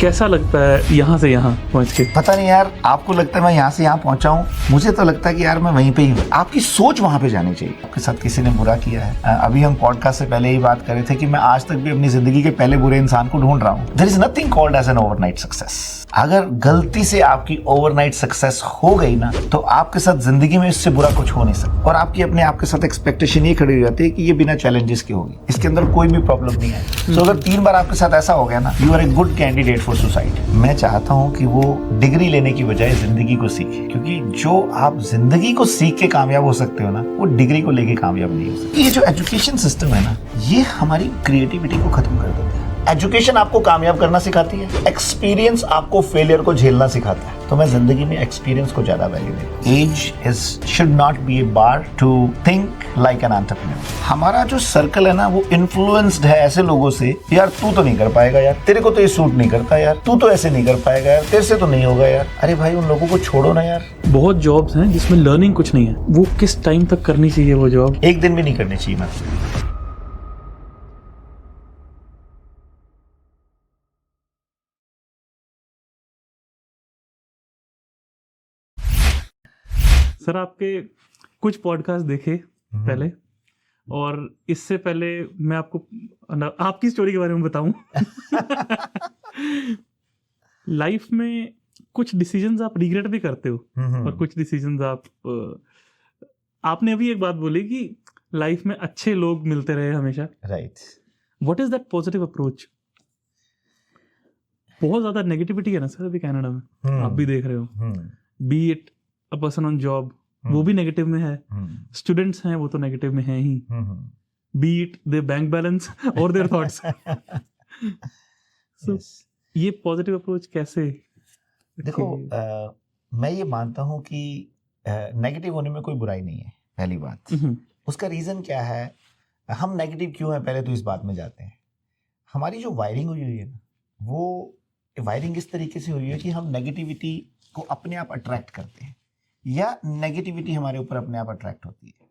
कैसा लगता है यहाँ से यहाँ पहुँच के? पता नहीं यार, आपको लगता है मैं यहाँ से यहाँ पहुंचा हूँ, मुझे तो लगता है कि यार मैं वहीं पे ही हूँ। आपकी सोच वहां पे जानी चाहिए। आपके साथ किसी ने बुरा किया है, अभी हम पॉडकास्ट से पहले ही बात कर रहे थे कि मैं आज तक भी अपनी जिंदगी के पहले बुरे इंसान को ढूंढ रहा हूँ। There is nothing called as an overnight success. अगर गलती से आपकी ओवरनाइट सक्सेस हो गई ना, तो आपके साथ जिंदगी में इससे बुरा कुछ हो नहीं सकता। और आपकी अपने आप के साथ एक्सपेक्टेशन ये खड़ी हो जाती है कि ये बिना चैलेंजेस के होगी, इसके अंदर कोई भी प्रॉब्लम नहीं है। तो अगर 3 बार आपके साथ ऐसा हो गया ना, you are a good candidate for suicide. मैं चाहता हूं कि वो डिग्री लेने की बजाय जिंदगी को सीखे, क्योंकि जो आप जिंदगी को सीख के कामयाब हो सकते हो ना, वो डिग्री को लेके कामयाब नहीं हो सकते। ये जो एजुकेशन सिस्टम है ना, ये हमारी क्रिएटिविटी को खत्म कर देता है। एजुकेशन आपको कामयाब करना सिखाती है, एक्सपीरियंस आपको फेलियर को झेलना सिखाता है। तो मैं जिंदगी में एक्सपीरियंस को ज्यादा वैल्यू देता हूं। Age should not be a bar to think like an entrepreneur. हमारा जो सर्कल है ना, वो इन्फ्लुएंस्ड है ऐसे लोगों से, यार तू तो नहीं कर पाएगा, यार तेरे को तो ये सूट नहीं करता, यार तू तो ऐसे नहीं कर पाएगा, यार तेरे से तो नहीं होगा यार। अरे भाई, उन लोगों को छोड़ो ना यार। बहुत जॉब्स हैं जिसमें लर्निंग कुछ नहीं है, वो किस टाइम तक करनी चाहिए वो जॉब? एक दिन भी नहीं करनी चाहिए। मैं सर, आपके कुछ पॉडकास्ट देखे पहले, और इससे पहले मैं आपको आपकी स्टोरी के बारे में बताऊं। लाइफ में कुछ डिसीजंस आप रिग्रेट भी करते हो, और कुछ डिसीजंस आपने अभी एक बात बोली कि लाइफ में अच्छे लोग मिलते रहे हमेशा। Right. What is that positive approach? बहुत ज्यादा नेगेटिविटी है ना सर अभी कनाडा में, आप भी देख रहे हो। B it a person on job, वो भी नेगेटिव में है। स्टूडेंट्स हैं, वो तो नेगेटिव में है ही। Be it their bank balance और देयर थॉट्स। सो ये पॉजिटिव अप्रोच कैसे? देखो, मैं ये मानता हूं कि नेगेटिव होने में कोई बुराई नहीं है। पहली बात, उसका रीजन क्या है, हम नेगेटिव क्यों है, पहले तो इस बात में जाते हैं। हमारी जो वायरिंग हुई है ना, वो वायरिंग इस तरीके से हुई है कि हम नेगेटिविटी को अपने आप अट्रैक्ट करते हैं, या नेगेटिविटी हमारे ऊपर अपने आप अट्रैक्ट होती है।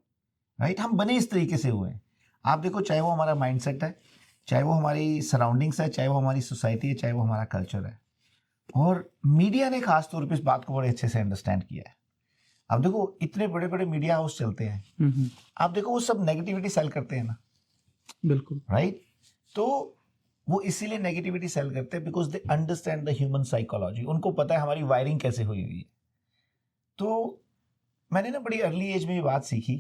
राइट, हम बने इस तरीके से हुए हैं। आप देखो, चाहे वो हमारा माइंडसेट है, चाहे वो हमारी सराउंडिंग्स है, चाहे वो हमारी सोसाइटी है, चाहे वो हमारा कल्चर है। और मीडिया ने खास तौर पे इस बात को बड़े अच्छे से अंडरस्टैंड किया है। अब देखो, इतने बड़े बड़े मीडिया हाउस चलते हैं, आप देखो वो सब नेगेटिविटी सेल करते हैं ना। बिल्कुल राइट। तो वो इसीलिए नेगेटिविटी सेल करते हैं because they understand the human psychology. उनको पता है हमारी वायरिंग कैसे हुई हुई है। तो मैंने ना बड़ी अर्ली एज में ये बात सीखी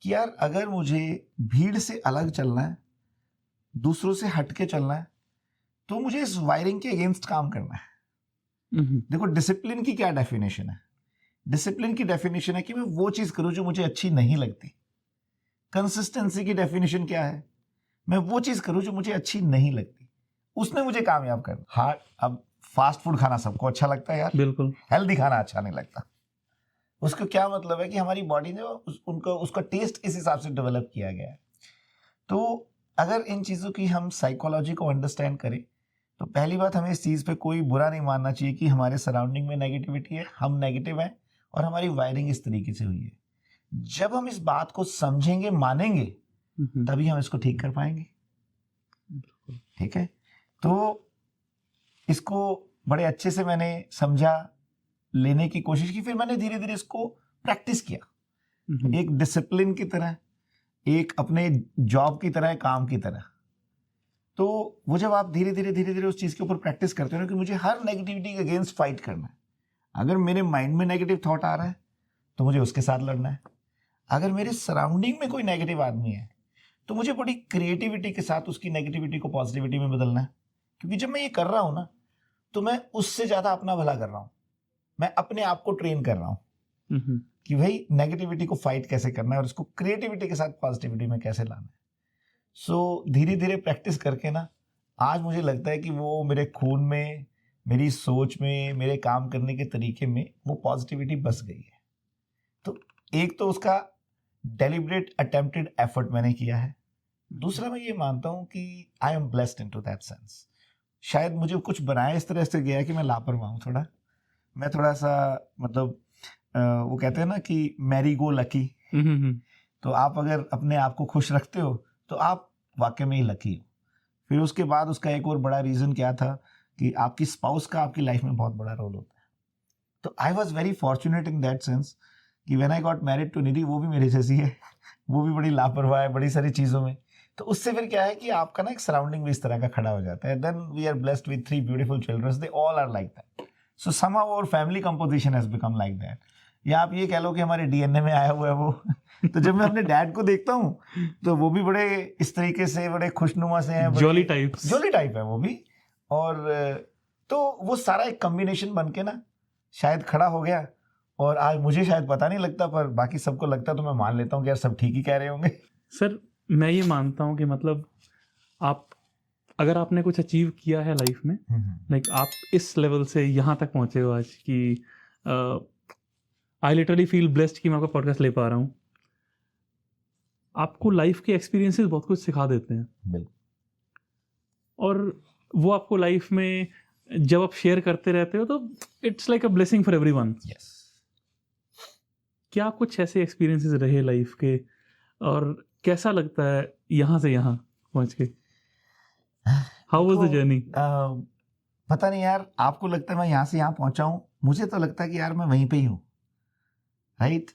कि यार, अगर मुझे भीड़ से अलग चलना है, दूसरों से हट के चलना है, तो मुझे इस वायरिंग के अगेंस्ट काम करना है। देखो, डिसिप्लिन की क्या डेफिनेशन है? डिसिप्लिन की डेफिनेशन है कि मैं वो चीज करूं जो मुझे अच्छी नहीं लगती। कंसिस्टेंसी की डेफिनेशन क्या है? मैं वो चीज करूं जो मुझे अच्छी नहीं लगती, उसने मुझे कामयाब करना। हाँ, अब फास्ट फूड खाना सबको अच्छा लगता है यार, बिल्कुल। हेल्दी खाना अच्छा नहीं लगता। उसका क्या मतलब है कि हमारी बॉडी ने उसका टेस्ट इस हिसाब से डेवलप किया गया है। तो अगर इन चीज़ों की हम साइकोलॉजी को अंडरस्टैंड करें, तो पहली बात, हमें इस चीज़ पे कोई बुरा नहीं मानना चाहिए कि हमारे सराउंडिंग में नेगेटिविटी है, हम नेगेटिव हैं और हमारी वायरिंग इस तरीके से हुई है। जब हम इस बात को समझेंगे, मानेंगे, तभी हम इसको ठीक कर पाएंगे। ठीक है। तो इसको बड़े अच्छे से मैंने समझा, लेने की कोशिश की, फिर मैंने धीरे धीरे इसको प्रैक्टिस किया, एक डिसिप्लिन की तरह, एक अपने जॉब की तरह, काम की तरह। तो वो जब आप धीरे धीरे उस चीज के ऊपर प्रैक्टिस करते हो ना, कि मुझे हर नेगेटिविटी के अगेंस्ट फाइट करना है। अगर मेरे माइंड में नेगेटिव थॉट आ रहा है, तो मुझे उसके साथ लड़ना है। अगर मेरे सराउंडिंग में कोई नेगेटिव आदमी है, तो मुझे बड़ी क्रिएटिविटी के साथ उसकी नेगेटिविटी को पॉजिटिविटी में बदलना है। क्योंकि जब मैं ये कर रहा हूं ना, तो मैं उससे ज्यादा अपना भला कर रहा हूं। मैं अपने आप को ट्रेन कर रहा हूं कि भाई नेगेटिविटी को फाइट कैसे करना है और उसको क्रिएटिविटी के साथ पॉजिटिविटी में कैसे लाना है। सो धीरे धीरे प्रैक्टिस करके ना, आज मुझे लगता है कि वो मेरे खून में, मेरी सोच में, मेरे काम करने के तरीके में वो पॉजिटिविटी बस गई है। तो एक तो उसका डेलिब्रेट अटेम्प्टेड एफर्ट मैंने किया है। दूसरा, मैं ये मानता हूं कि I am blessed into that sense. शायद मुझे कुछ बनाया इस तरह से गया कि मैं लापरवाह हूं थोड़ा। मैं थोड़ा सा, मतलब वो कहते हैं ना कि मैरी गो लकी। तो आप अगर अपने आप को खुश रखते हो, तो आप वाकई में ही लकी हो। फिर उसके बाद उसका एक और बड़ा रीज़न क्या था कि आपकी स्पाउस का आपकी लाइफ में बहुत बड़ा रोल होता है। तो I was very fortunate in that sense कि when I got married to Nidhi, वो भी मेरे जैसी है, वो भी बड़ी लापरवाह है बड़ी सारी चीज़ों में। तो उससे फिर क्या है कि आपका ना एक सराउंडिंग भी इस तरह का खड़ा हो जाता है। Then we are blessed with 3 beautiful children, they all are like that. So somehow our family composition has become like that. या आप ये कह लो कि हमारे डीएनए में आया हुआ है वो। तो जब मैं अपने डैड को देखता हूँ तो वो भी बड़े इस तरीके से बड़े खुशनुमा से हैं, जॉली टाइप है वो भी। और तो वो सारा एक कॉम्बिनेशन बन के ना शायद खड़ा हो गया। और आज मुझे शायद पता नहीं लगता, पर बाकी सबको लगता, तो मैं मान लेता हूँ कि यार सब ठीक ही कह रहे होंगे। सर मैं ये मानता हूँ कि मतलब आप अगर आपने कुछ अचीव किया है लाइफ में, लाइक आप इस लेवल से यहाँ तक पहुँचे हो आज कि आई लिटरली फील ब्लेस्ड कि मैं आपका पॉडकास्ट ले पा रहा हूँ। आपको लाइफ के एक्सपीरियंसेस बहुत कुछ सिखा देते हैं। बिल्कुल। और वो आपको लाइफ में जब आप शेयर करते रहते हो तो it's like a blessing for everyone. Yes. क्या कुछ ऐसे एक्सपीरियंसेस रहे लाइफ के, और कैसा लगता है यहाँ से यहाँ पहुँच के? How was the journey? पता नहीं यार, आपको लगता है मैं यहाँ से यहाँ पहुँचा हूँ, मुझे तो लगता है कि यार मैं वहीं पे ही हूँ, राइट?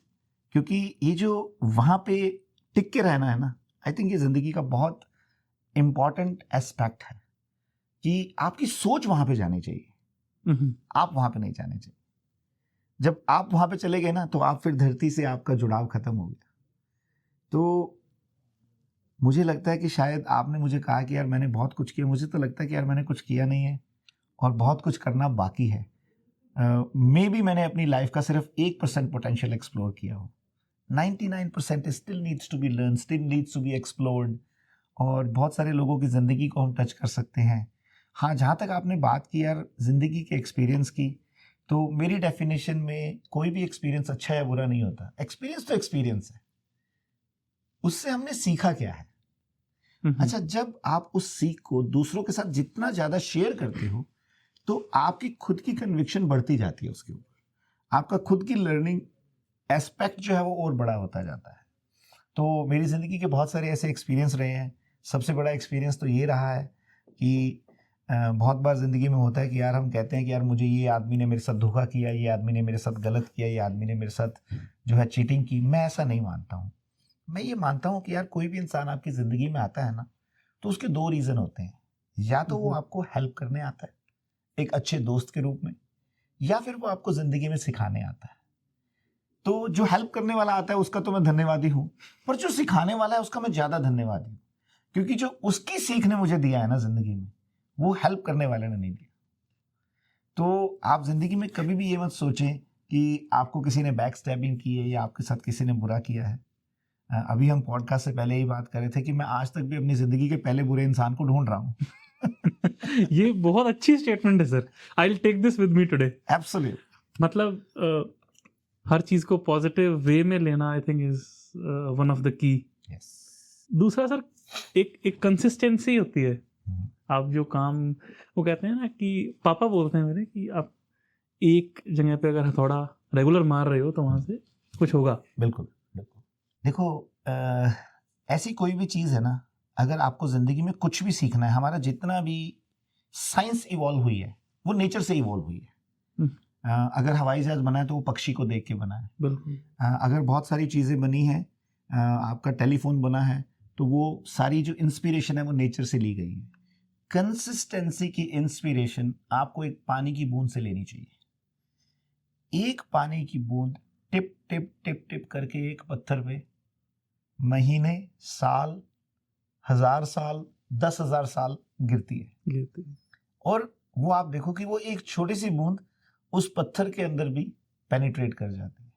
क्योंकि ये जो वहाँ पे टिक के रहना है ना, आई थिंक ये जिंदगी का बहुत इम्पॉर्टेंट एस्पेक्ट है कि आपकी सोच वहाँ पे जानी चाहिए, आप वहाँ पे नहीं जाने चाहिए। जब आप वहाँ पे चले गए ना, तो आप फिर धरती से आपका जुड़ाव खत्म हो गया। तो मुझे लगता है कि शायद आपने मुझे कहा कि यार मैंने बहुत कुछ किया, मुझे तो लगता है कि यार मैंने कुछ किया नहीं है और बहुत कुछ करना बाकी है। मे बी मैंने अपनी लाइफ का सिर्फ 1% पोटेंशियल एक्सप्लोर किया हो। 99% still needs to be learn, still needs to be explored. और बहुत सारे लोगों की ज़िंदगी को हम टच कर सकते हैं। हाँ, जहाँ तक आपने बात की यार ज़िंदगी के एक्सपीरियंस की, तो मेरी डेफिनेशन में कोई भी एक्सपीरियंस अच्छा या बुरा नहीं होता। एक्सपीरियंस तो एक्सपीरियंस है, उससे हमने सीखा क्या है। अच्छा, जब आप उस सीख को दूसरों के साथ जितना ज़्यादा शेयर करते हो, तो आपकी खुद की कन्विक्शन बढ़ती जाती है उसके ऊपर। आपका खुद की लर्निंग एस्पेक्ट जो है वो और बड़ा होता जाता है। तो मेरी ज़िंदगी के बहुत सारे ऐसे एक्सपीरियंस रहे हैं। सबसे बड़ा एक्सपीरियंस तो ये रहा है कि बहुत बार ज़िंदगी में होता है कि यार हम कहते हैं कि यार मुझे ये आदमी ने मेरे साथ धोखा किया, ये आदमी ने मेरे साथ गलत किया, ये आदमी ने मेरे साथ जो है चीटिंग की। मैं ऐसा नहीं मानता हूँ। मैं ये मानता हूँ कि यार कोई भी इंसान आपकी ज़िंदगी में आता है ना, तो उसके 2 रीज़न होते हैं। या तो वो आपको हेल्प करने आता है एक अच्छे दोस्त के रूप में, या फिर वो आपको ज़िंदगी में सिखाने आता है। तो जो हेल्प करने वाला आता है उसका तो मैं धन्यवादी हूँ, पर जो सिखाने वाला है उसका मैं ज़्यादा धन्यवादी हूँ। क्योंकि जो उसकी सीख ने मुझे दिया है ना ज़िंदगी में, वो हेल्प करने वाले ने नहीं दिया। तो आप ज़िंदगी में कभी भी ये मत सोचें कि आपको किसी ने बैक स्टैबिंग की है या आपके साथ किसी ने बुरा किया है। अभी हम पॉडकास्ट से पहले ही बात कर रहे थे कि मैं आज तक भी अपनी ज़िंदगी के पहले बुरे इंसान को ढूंढ रहा हूँ। ये बहुत अच्छी स्टेटमेंट है sir. I will take this with me today. Absolute. मतलब हर चीज को पॉजिटिव वे में लेना I think is one of the key. दूसरा सर, एक कंसिस्टेंसी होती है। आप जो काम, वो कहते हैं ना कि पापा बोलते हैं मेरे कि आप एक जगह पे अगर हथौड़ा रेगुलर मार रहे हो तो वहां से कुछ होगा। बिल्कुल बिल्कुल। देखो, ऐसी कोई भी चीज़ है ना, अगर आपको ज़िंदगी में कुछ भी सीखना है, हमारा जितना भी साइंस इवॉल्व हुई है वो नेचर से इवॉल्व हुई है। अगर हवाई जहाज बना है तो वो पक्षी को देख के बना है। बिल्कुल। अगर बहुत सारी चीज़ें बनी हैं, आपका टेलीफोन बना है, तो वो सारी जो इंस्पिरेशन है वो नेचर से ली गई है। कंसिस्टेंसी की इंस्पिरेशन आपको एक पानी की बूंद से लेनी चाहिए। एक पानी की बूंद टिप टिप टिप टिप करके एक पत्थर पे महीने, साल, 1000 साल, 10,000 साल गिरती है। और वो आप देखो कि वो एक छोटी सी बूंद उस पत्थर के अंदर भी पेनिट्रेट कर जाती है।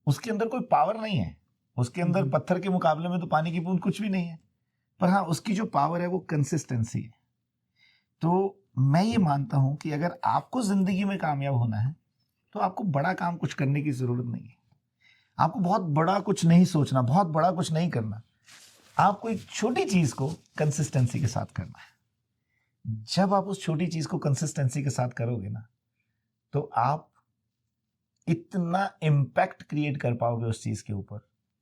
उसके अंदर कोई पावर नहीं है, उसके अंदर पत्थर के मुकाबले में तो पानी की बूंद कुछ भी नहीं है, पर हाँ उसकी जो पावर है वो कंसिस्टेंसी है। तो मैं ये मानता हूं कि अगर आपको जिंदगी में कामयाब होना है तो आपको बड़ा काम कुछ करने की जरूरत नहीं है। आपको बहुत बड़ा कुछ नहीं सोचना, बहुत बड़ा कुछ नहीं करना। आपको एक छोटी चीज को कंसिस्टेंसी के साथ करना है। जब आप उस छोटी चीज को कंसिस्टेंसी के साथ करोगे ना, तो आप इतना इम्पैक्ट क्रिएट कर पाओगे उस चीज के ऊपर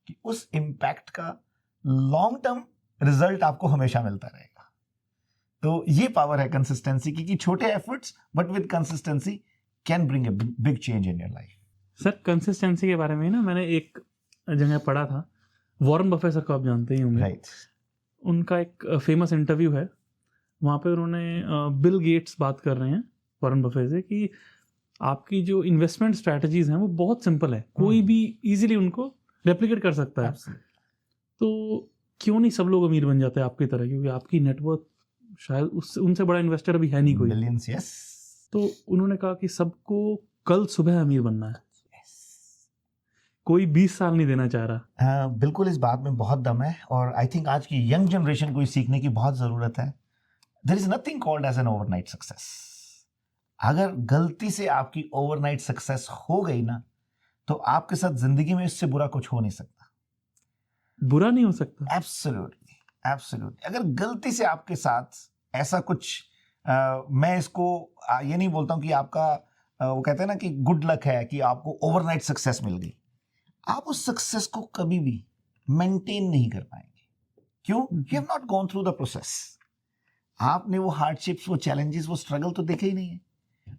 कि उस इम्पैक्ट का लॉन्ग टर्म रिजल्ट आपको हमेशा मिलता रहेगा। तो ये पावर है कंसिस्टेंसी की, कि छोटे efforts but with consistency can bring a big change in your life. Sir consistency के बारे में ना मैंने एक जगह पढ़ा था, वॉरेन बफेट सर को आप जानते ही होंगे, राइट। उनका एक फेमस इंटरव्यू है, वहाँ पे उन्होंने बिल गेट्स बात कर रहे हैं वॉरेन बफेट से कि आपकी जो इन्वेस्टमेंट स्ट्रैटेजीज हैं वो बहुत सिंपल है, कोई भी इजीली उनको रेप्लिकेट कर सकता है, तो क्यों नहीं सब लोग अमीर बन जाते हैं आपकी तरह, क्योंकि आपकी नेटवर्थ शायद उससे उनसे बड़ा इन्वेस्टर अभी है नहीं कोई। Billions, yes. तो उन्होंने कहा कि सबको कल सुबह अमीर बनना है, कोई 20 साल नहीं देना चाह रहा। बिल्कुल, इस बात में बहुत दम है, और आई थिंक आज की यंग जनरेशन को ये सीखने की बहुत ज़रूरत है। There is nothing called as an overnight success. अगर गलती से आपकी ओवरनाइट सक्सेस हो गई ना, तो आपके साथ जिंदगी में इससे बुरा कुछ हो नहीं सकता। बुरा नहीं हो सकता, एब्सोल्युटली, एब्सोल्युटली। अगर गलती से आपके साथ ऐसा कुछ मैं इसको ये नहीं बोलता हूँ कि आपका वो कहते हैं ना कि गुड लक है कि आपको ओवरनाइट सक्सेस मिल गई, आप उस सक्सेस को कभी भी मेंटेन नहीं कर पाएंगे। क्यों? You have not gone through the process. आपने वो हार्डशिप्स, वो चैलेंजेस, वो स्ट्रगल तो देखे ही नहीं है।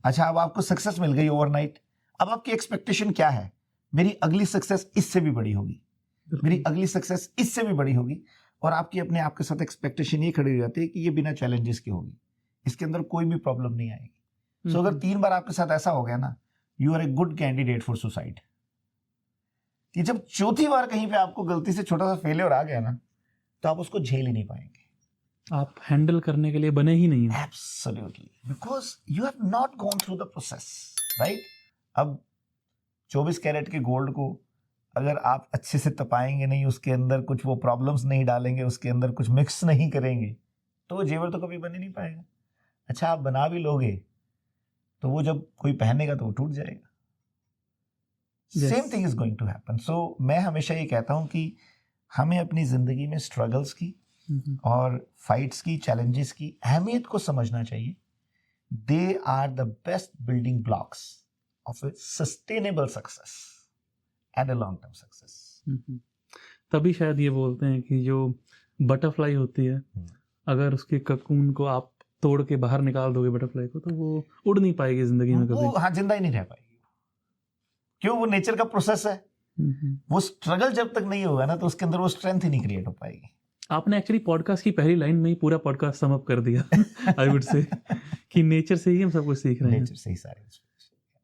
अच्छा, अब आपको सक्सेस मिल गई ओवरनाइट, अब आपकी एक्सपेक्टेशन क्या है? मेरी अगली सक्सेस इससे भी बड़ी होगी, मेरी अगली सक्सेस इससे भी बड़ी होगी, और आपकी अपने आप के साथ एक्सपेक्टेशन ये खड़ी हो जाती है कि ये बिना चैलेंजेस के होगी, इसके अंदर कोई भी प्रॉब्लम नहीं आएगी। सो अगर 3 बार आपके साथ ऐसा हो गया ना, you are a good candidate for suicide. कि जब चौथी बार कहीं पे आपको गलती से छोटा सा फेलियर आ गया ना, तो आप उसको झेल ही नहीं पाएंगे, आप हैंडल करने के लिए बने ही नहीं हो। Absolutely, because you have not gone through the process, right. अब 24 कैरेट के गोल्ड को अगर आप अच्छे से तपाएंगे नहीं, उसके अंदर कुछ वो प्रॉब्लम्स नहीं डालेंगे, उसके अंदर कुछ मिक्स नहीं करेंगे, तो वो जेवर तो कभी बन ही नहीं पाएगा। अच्छा, आप बना भी लोगे तो वो जब कोई पहनेगा तो वो टूट जाएगा। Same thing is going to happen. So मैं हमेशा ये कहता हूँ कि हमें अपनी जिंदगी में स्ट्रगल्स की और फाइट्स की, चैलेंजेस की अहमियत को समझना चाहिए। They are the best building blocks of a sustainable success and a long term success. तभी शायद ये बोलते हैं कि जो बटरफ्लाई होती है, अगर उसके ककून को आप तोड़ के बाहर निकाल दोगे बटरफ्लाई को, तो वो उड़ नहीं पाएगी जिंदगी में कभी। वो हाँ, जिंदा ही नहीं रह पाएगी। क्यों? वो नेचर का प्रोसेस है। वो स्ट्रगल जब तक नहीं होगा ना, तो उसके अंदर वो स्ट्रेंथ ही नहीं क्रिएट हो पाएगी। आपने एक्चुअली पॉडकास्ट की पहली लाइन में ही पूरा पॉडकास्ट सम अप कर दिया आई वुड से, कि नेचर से ही हम सब कुछ सीख रहे हैं। नेचर से ही सारे।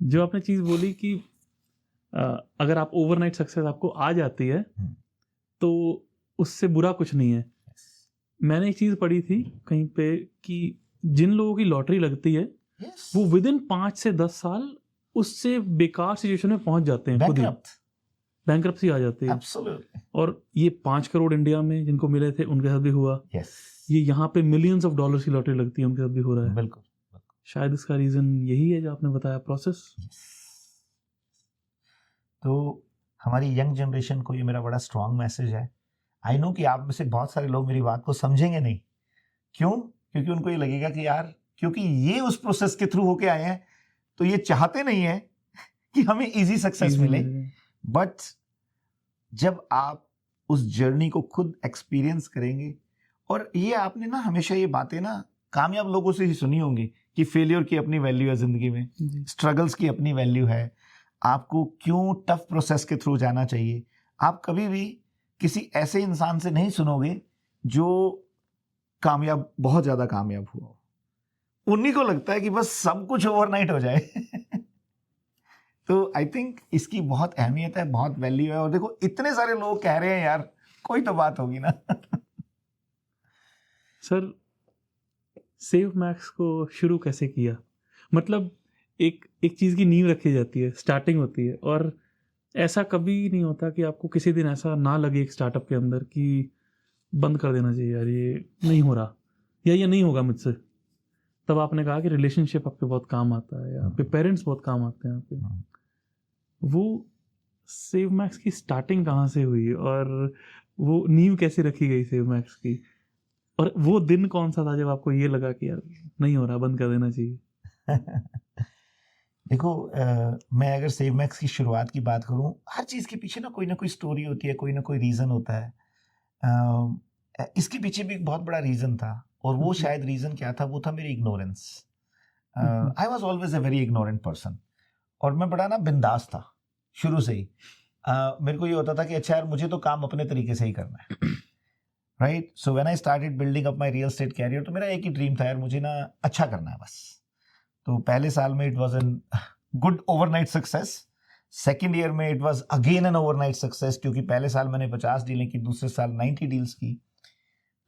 जो आपने चीज बोली कि अगर आप ओवरनाइट सक्सेस आपको आ जाती है तो उससे बुरा कुछ नहीं है। मैंने एक चीज पढ़ी थी कहीं पे कि जिन लोगों की लॉटरी लगती है वो विद इन 5 से 10 साल उससे बेकार सिचुएशन में पहुंच जाते हैं, खुद ही बैंक्रप्सी आ जाती है। Absolutely. और ये 5 करोड़ इंडिया में जिनको मिले थे उनके साथ भी हुआ। ये यहाँ पे मिलियंस ऑफ डॉलर्स की लॉटरी लगती है, उनके साथ भी हो रहा है। बिल्कुल। शायद इसका रीजन यही है जो आपने बताया, प्रोसेस। तो हमारी यंग जनरेशन को ये मेरा बड़ा स्ट्रॉन्ग मैसेज है। आई नो कि आप में से बहुत सारे लोग मेरी बात को समझेंगे नहीं। क्यों? क्योंकि उनको ये लगेगा कि यार, क्योंकि ये उस प्रोसेस के थ्रू होके आए हैं, तो ये चाहते नहीं है कि हमें इजी सक्सेस मिले। बट जब आप उस जर्नी को खुद एक्सपीरियंस करेंगे, और ये आपने ना हमेशा ये बातें ना कामयाब लोगों से ही सुनी होंगी कि फेलियर की अपनी वैल्यू है जिंदगी में, स्ट्रगल्स की अपनी वैल्यू है, आपको क्यों टफ प्रोसेस के थ्रू जाना चाहिए। आप कभी भी किसी ऐसे इंसान से नहीं सुनोगे जो कामयाब, बहुत ज्यादा कामयाब हुआ। उन्हीं को लगता है कि बस सब कुछ ओवरनाइट हो जाए तो आई थिंक इसकी बहुत अहमियत है, बहुत वैल्यू है। और देखो, इतने सारे लोग कह रहे हैं यार, कोई तो बात होगी ना सर, सेव मैक्स को शुरू कैसे किया? मतलब एक चीज़ की नींव रखी जाती है, स्टार्टिंग होती है, और ऐसा कभी नहीं होता कि आपको किसी दिन ऐसा ना लगे एक स्टार्टअप के अंदर कि बंद कर देना चाहिए यार, ये नहीं हो रहा या ये नहीं होगा मुझसे। तब आपने कहा कि रिलेशनशिप आपके बहुत काम आता है, आपके पेरेंट्स बहुत काम आते हैं आपके। वो सेव मैक्स की स्टार्टिंग कहाँ से हुई और वो नींव कैसे रखी गई सेव मैक्स की, और वो दिन कौन सा था जब आपको ये लगा कि यार नहीं हो रहा, बंद कर देना चाहिए? देखो, मैं अगर सेव मैक्स की शुरुआत की बात करूं, हर चीज़ के पीछे ना कोई स्टोरी होती है, कोई ना कोई रीज़न होता है। इसके पीछे भी एक बहुत बड़ा रीज़न था और वो शायद रीजन क्या था, वो था मेरी ignorance. I was always a very ignorant person, और मैं बड़ा ना बिंदास था शुरू से ही. मेरे को ये होता था कि अच्छा यार, मुझे तो काम अपने तरीके से ही करना है, right. So when I started building up my real estate career, तो मेरा एक ही ड्रीम था यार, मुझे ना अच्छा करना है बस. तो पहले साल में it was an good overnight success. Second year में it was again an overnight success, क्योंकि पहले साल मैंने 50 डीलें की, दूसरे साल 90 डील्स की.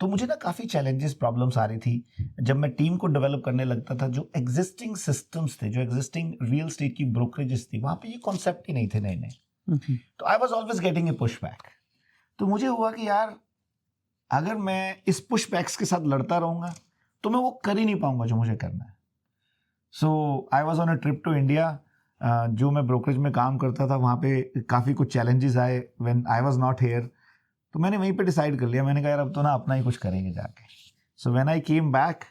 तो मुझे ना काफ़ी चैलेंजेस, प्रॉब्लम्स आ रही थी जब मैं टीम को डेवलप करने लगता था. जो एग्जिस्टिंग सिस्टम्स थे, जो एग्जिस्टिंग रियल एस्टेट की ब्रोकरेजेस थी, वहाँ पे ये कॉन्सेप्ट ही नहीं थे नए नए. तो I was always getting a push back. तो मुझे हुआ कि यार, अगर मैं इस पुश बैक्स के साथ लड़ता रहूँगा तो मैं वो कर ही नहीं पाऊंगा जो मुझे करना है. So I was on a trip to India. जो मैं ब्रोकरेज में काम करता था, वहाँ पे काफ़ी कुछ चैलेंजेस आए when I was not here. तो मैंने वहीं पे डिसाइड कर लिया, मैंने कहा यार अब तो ना अपना ही कुछ करेंगे जाके. So when I came back,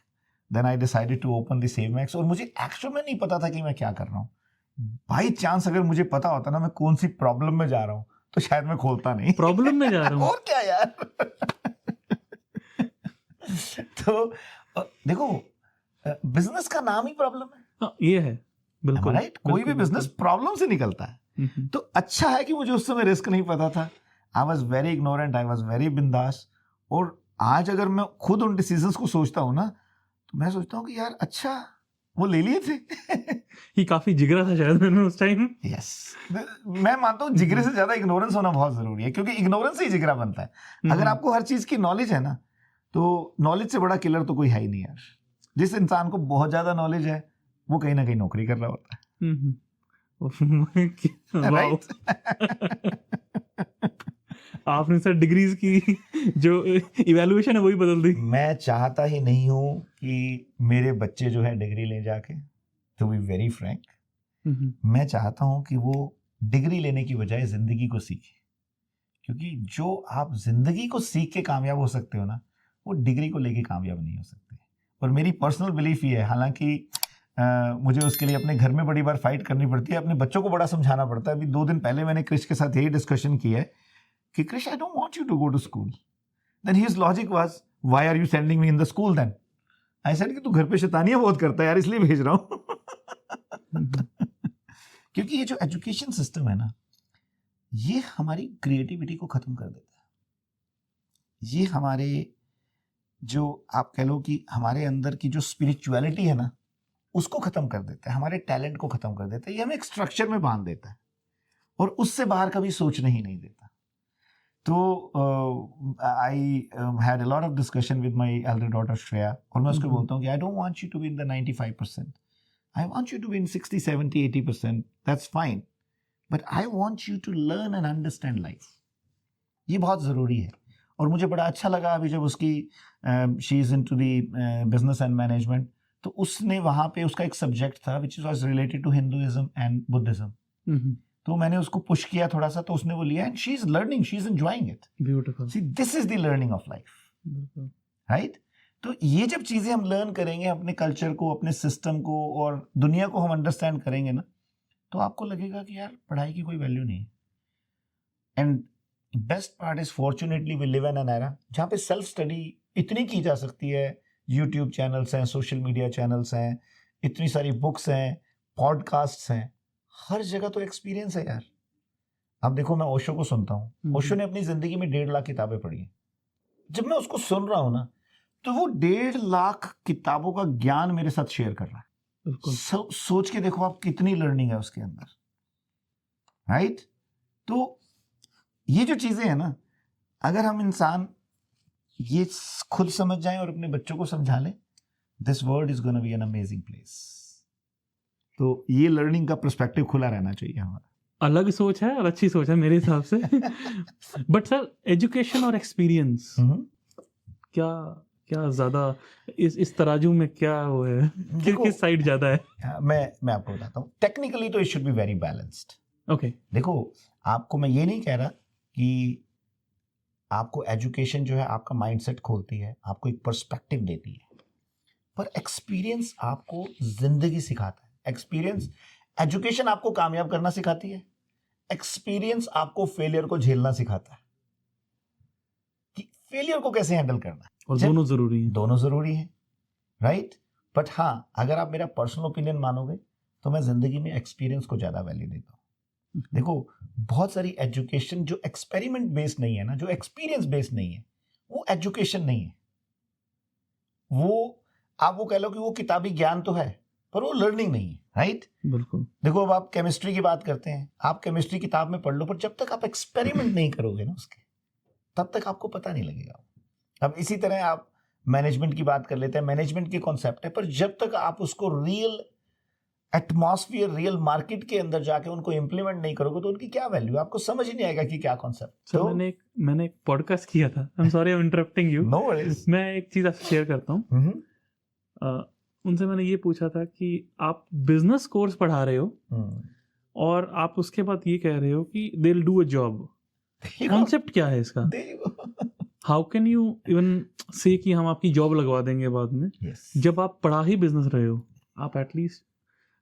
then I decided to open the Savemax. और मुझे एक्चुअल में नहीं पता था कि मैं क्या कर रहा हूँ. बाई चांस अगर मुझे पता होता ना मैं कौन सी प्रॉब्लम में जा रहा हूँ, तो शायद मैं खोलता नहीं. प्रॉब्लम में जा रहा हूँ और क्या यार. तो देखो, बिजनेस का नाम ही प्रॉब्लम है. हाँ, ये है बिल्कुल, राइट. कोई भी बिजनेस प्रॉब्लम से निकलता है. तो अच्छा है कि मुझे उस समय रिस्क नहीं पता था. आई was very ignorant, I was very बिंदास. और आज अगर मैं खुद उन डिसीजंस को सोचता हूँ ना, तो मैं सोचता हूँ कि यार अच्छा वो ले लिए थे. ये काफी जिगरा था शायद मैंने उस टाइम. यस, मैं मानता हूँ जिगरे से ज्यादा इग्नोरेंस होना बहुत जरूरी है, क्योंकि इग्नोरेंस से ही जिगरा बनता है. अगर आपको हर चीज की नॉलेज है ना, तो नॉलेज से बड़ा किलर तो कोई है ही नहीं यार. जिस इंसान को बहुत ज्यादा नॉलेज है, वो कहीं ना कहीं नौकरी कर रहा होता है. राइट. आपने सर डिग्रीज की जो इवैल्यूएशन है वही बदल दी. मैं चाहता ही नहीं हूँ कि मेरे बच्चे जो है डिग्री ले जाके, टू बी वेरी फ्रैंक, मैं चाहता हूँ कि वो डिग्री लेने की बजाय जिंदगी को सीखे. क्योंकि जो आप जिंदगी को सीख के कामयाब हो सकते हो ना, वो डिग्री को लेके कामयाब नहीं हो सकते. और मेरी पर्सनल बिलीफ ये है, हालांकि मुझे उसके लिए अपने घर में बड़ी बार फाइट करनी पड़ती है, अपने बच्चों को बड़ा समझाना पड़ता है. अभी 2 दिन पहले मैंने क्रिश के साथ यही डिस्कशन की है कि Krish, I don't want you to go to school. Then his logic was, why are you sending me in the school then? I said कि तू घर पे शैतानियां बहुत करता है यार, इसलिए भेज रहा हूँ. क्योंकि ये जो एजुकेशन सिस्टम है ना, ये हमारी क्रिएटिविटी को खत्म कर देता है. ये हमारे, जो आप कह लो कि हमारे अंदर की जो स्पिरिचुअलिटी है ना, उसको खत्म कर देता है. हमारे टैलेंट को खत्म कर देता है. ये हमें एक स्ट्रक्चर में बांध देता है और उससे बाहर कभी सोचने ही नहीं देता. तो I had a lot of discussion with my elder daughter Shreya, और मैं उसको बोलता हूँ कि I don't want you to be in the 95%. I want you to be in 60, 70, 80%. That's fine, but I want you to learn and understand life. ये बहुत ज़रूरी है. और मुझे बड़ा अच्छा लगा अभी जब उसकी she is into the business and management, तो उसने वहाँ पे उसका एक सब्जेक्ट था which was related to Hinduism and Buddhism. तो मैंने उसको पुश किया थोड़ा सा, तो उसने वो लिया and she is learning, she is enjoying it. Beautiful. See, this is the learning of life, right. तो ये जब चीजें हम लर्न करेंगे, अपने कल्चर को, अपने सिस्टम को और दुनिया को हम अंडरस्टैंड करेंगे ना, तो आपको लगेगा कि यार पढ़ाई की कोई वैल्यू नहीं है. And best part is fortunately we live in an era जहाँ पे सेल्फ स्टडी इतनी की जा सकती है. यूट्यूब चैनल्स हैं, सोशल मीडिया चैनल्स हैं, इतनी सारी बुक्स हैं, पॉडकास्ट्स हैं, हर जगह तो एक्सपीरियंस है यार. अब देखो, मैं ओशो को सुनता हूँ. ओशो ने अपनी जिंदगी में 1.5 लाख किताबें पढ़ी हैं. जब मैं उसको सुन रहा हूँ ना, तो वो 1.5 लाख किताबों का ज्ञान मेरे साथ शेयर कर रहा है. सोच के देखो आप, कितनी लर्निंग है उसके अंदर, राइट. तो ये जो चीजें हैं ना, अगर हम इंसान ये खुद समझ जाएं और अपने बच्चों को समझा लें, this world is gonna be an amazing place. तो ये लर्निंग का पर्सपेक्टिव खुला रहना चाहिए हमारा. अलग सोच है और अच्छी सोच है मेरे हिसाब से. बट सर, एजुकेशन और एक्सपीरियंस क्या क्या ज्यादा इस तराजू में क्या वो है, किस साइड ज्यादा है? मैं आपको बताता हूँ. टेक्निकली तो it should be very balanced. Okay. देखो, आपको मैं ये नहीं कह रहा कि आपको एजुकेशन जो है आपका माइंडसेट खोलती है, आपको एक पर्सपेक्टिव देती है, पर एक्सपीरियंस आपको जिंदगी सिखाता है. एक्सपीरियंस, एजुकेशन आपको कामयाब करना सिखाती है, एक्सपीरियंस आपको फेलियर को झेलना सिखाता है. कि फेलियर को कैसे हैंडल करना है। और जब- दोनों जरूरी हैं। दोनों जरूरी है, राइट। बट हाँ, अगर आप मेरा पर्सनल ओपिनियन मानोगे तो मैं जिंदगी में एक्सपीरियंस को ज्यादा वैल्यू देता हूँ। देखो, बहुत सारी एजुकेशन जो एक्सपेरिमेंट बेस्ड नहीं है ना, जो एक्सपीरियंस बेस्ड नहीं है, वो एजुकेशन नहीं है। वो आप वो कह लो कि वो किताबी ज्ञान तो है, पर वो लर्निंग नहीं है, राइट। बिल्कुल। देखो, अब आप केमिस्ट्री की बात करते हैं, आप केमिस्ट्री किताब में पढ़ लो, पर जब तक आप एक्सपेरिमेंट नहीं करोगे ना उसके, तब तक आपको पता नहीं लगेगा। अब इसी तरह आप मैनेजमेंट की बात कर लेते हैं, मैनेजमेंट के कॉन्सेप्ट है, पर जब तक आप उसको रियल एटमॉस्फेयर, रियल मार्केट के अंदर जाके उनको इंप्लीमेंट नहीं करोगे तो उनकी क्या वैल्यू, आपको समझ ही नहीं आएगा कि क्या कॉन्सेप्ट। सर तो मैंने एक पॉडकास्ट किया था, I am sorry I am interrupting you. No worries. मैं एक चीज आपसे शेयर करता हूँ। उनसे मैंने ये पूछा था कि आप बिजनेस कोर्स पढ़ा रहे हो और आप उसके बाद ये कह रहे हो कि they will do a job, concept क्या है इसका? हाउ कैन यू इवन से कि हम आपकी जॉब लगवा देंगे बाद में? जब आप पढ़ा ही बिजनेस रहे हो, आप एटलीस्ट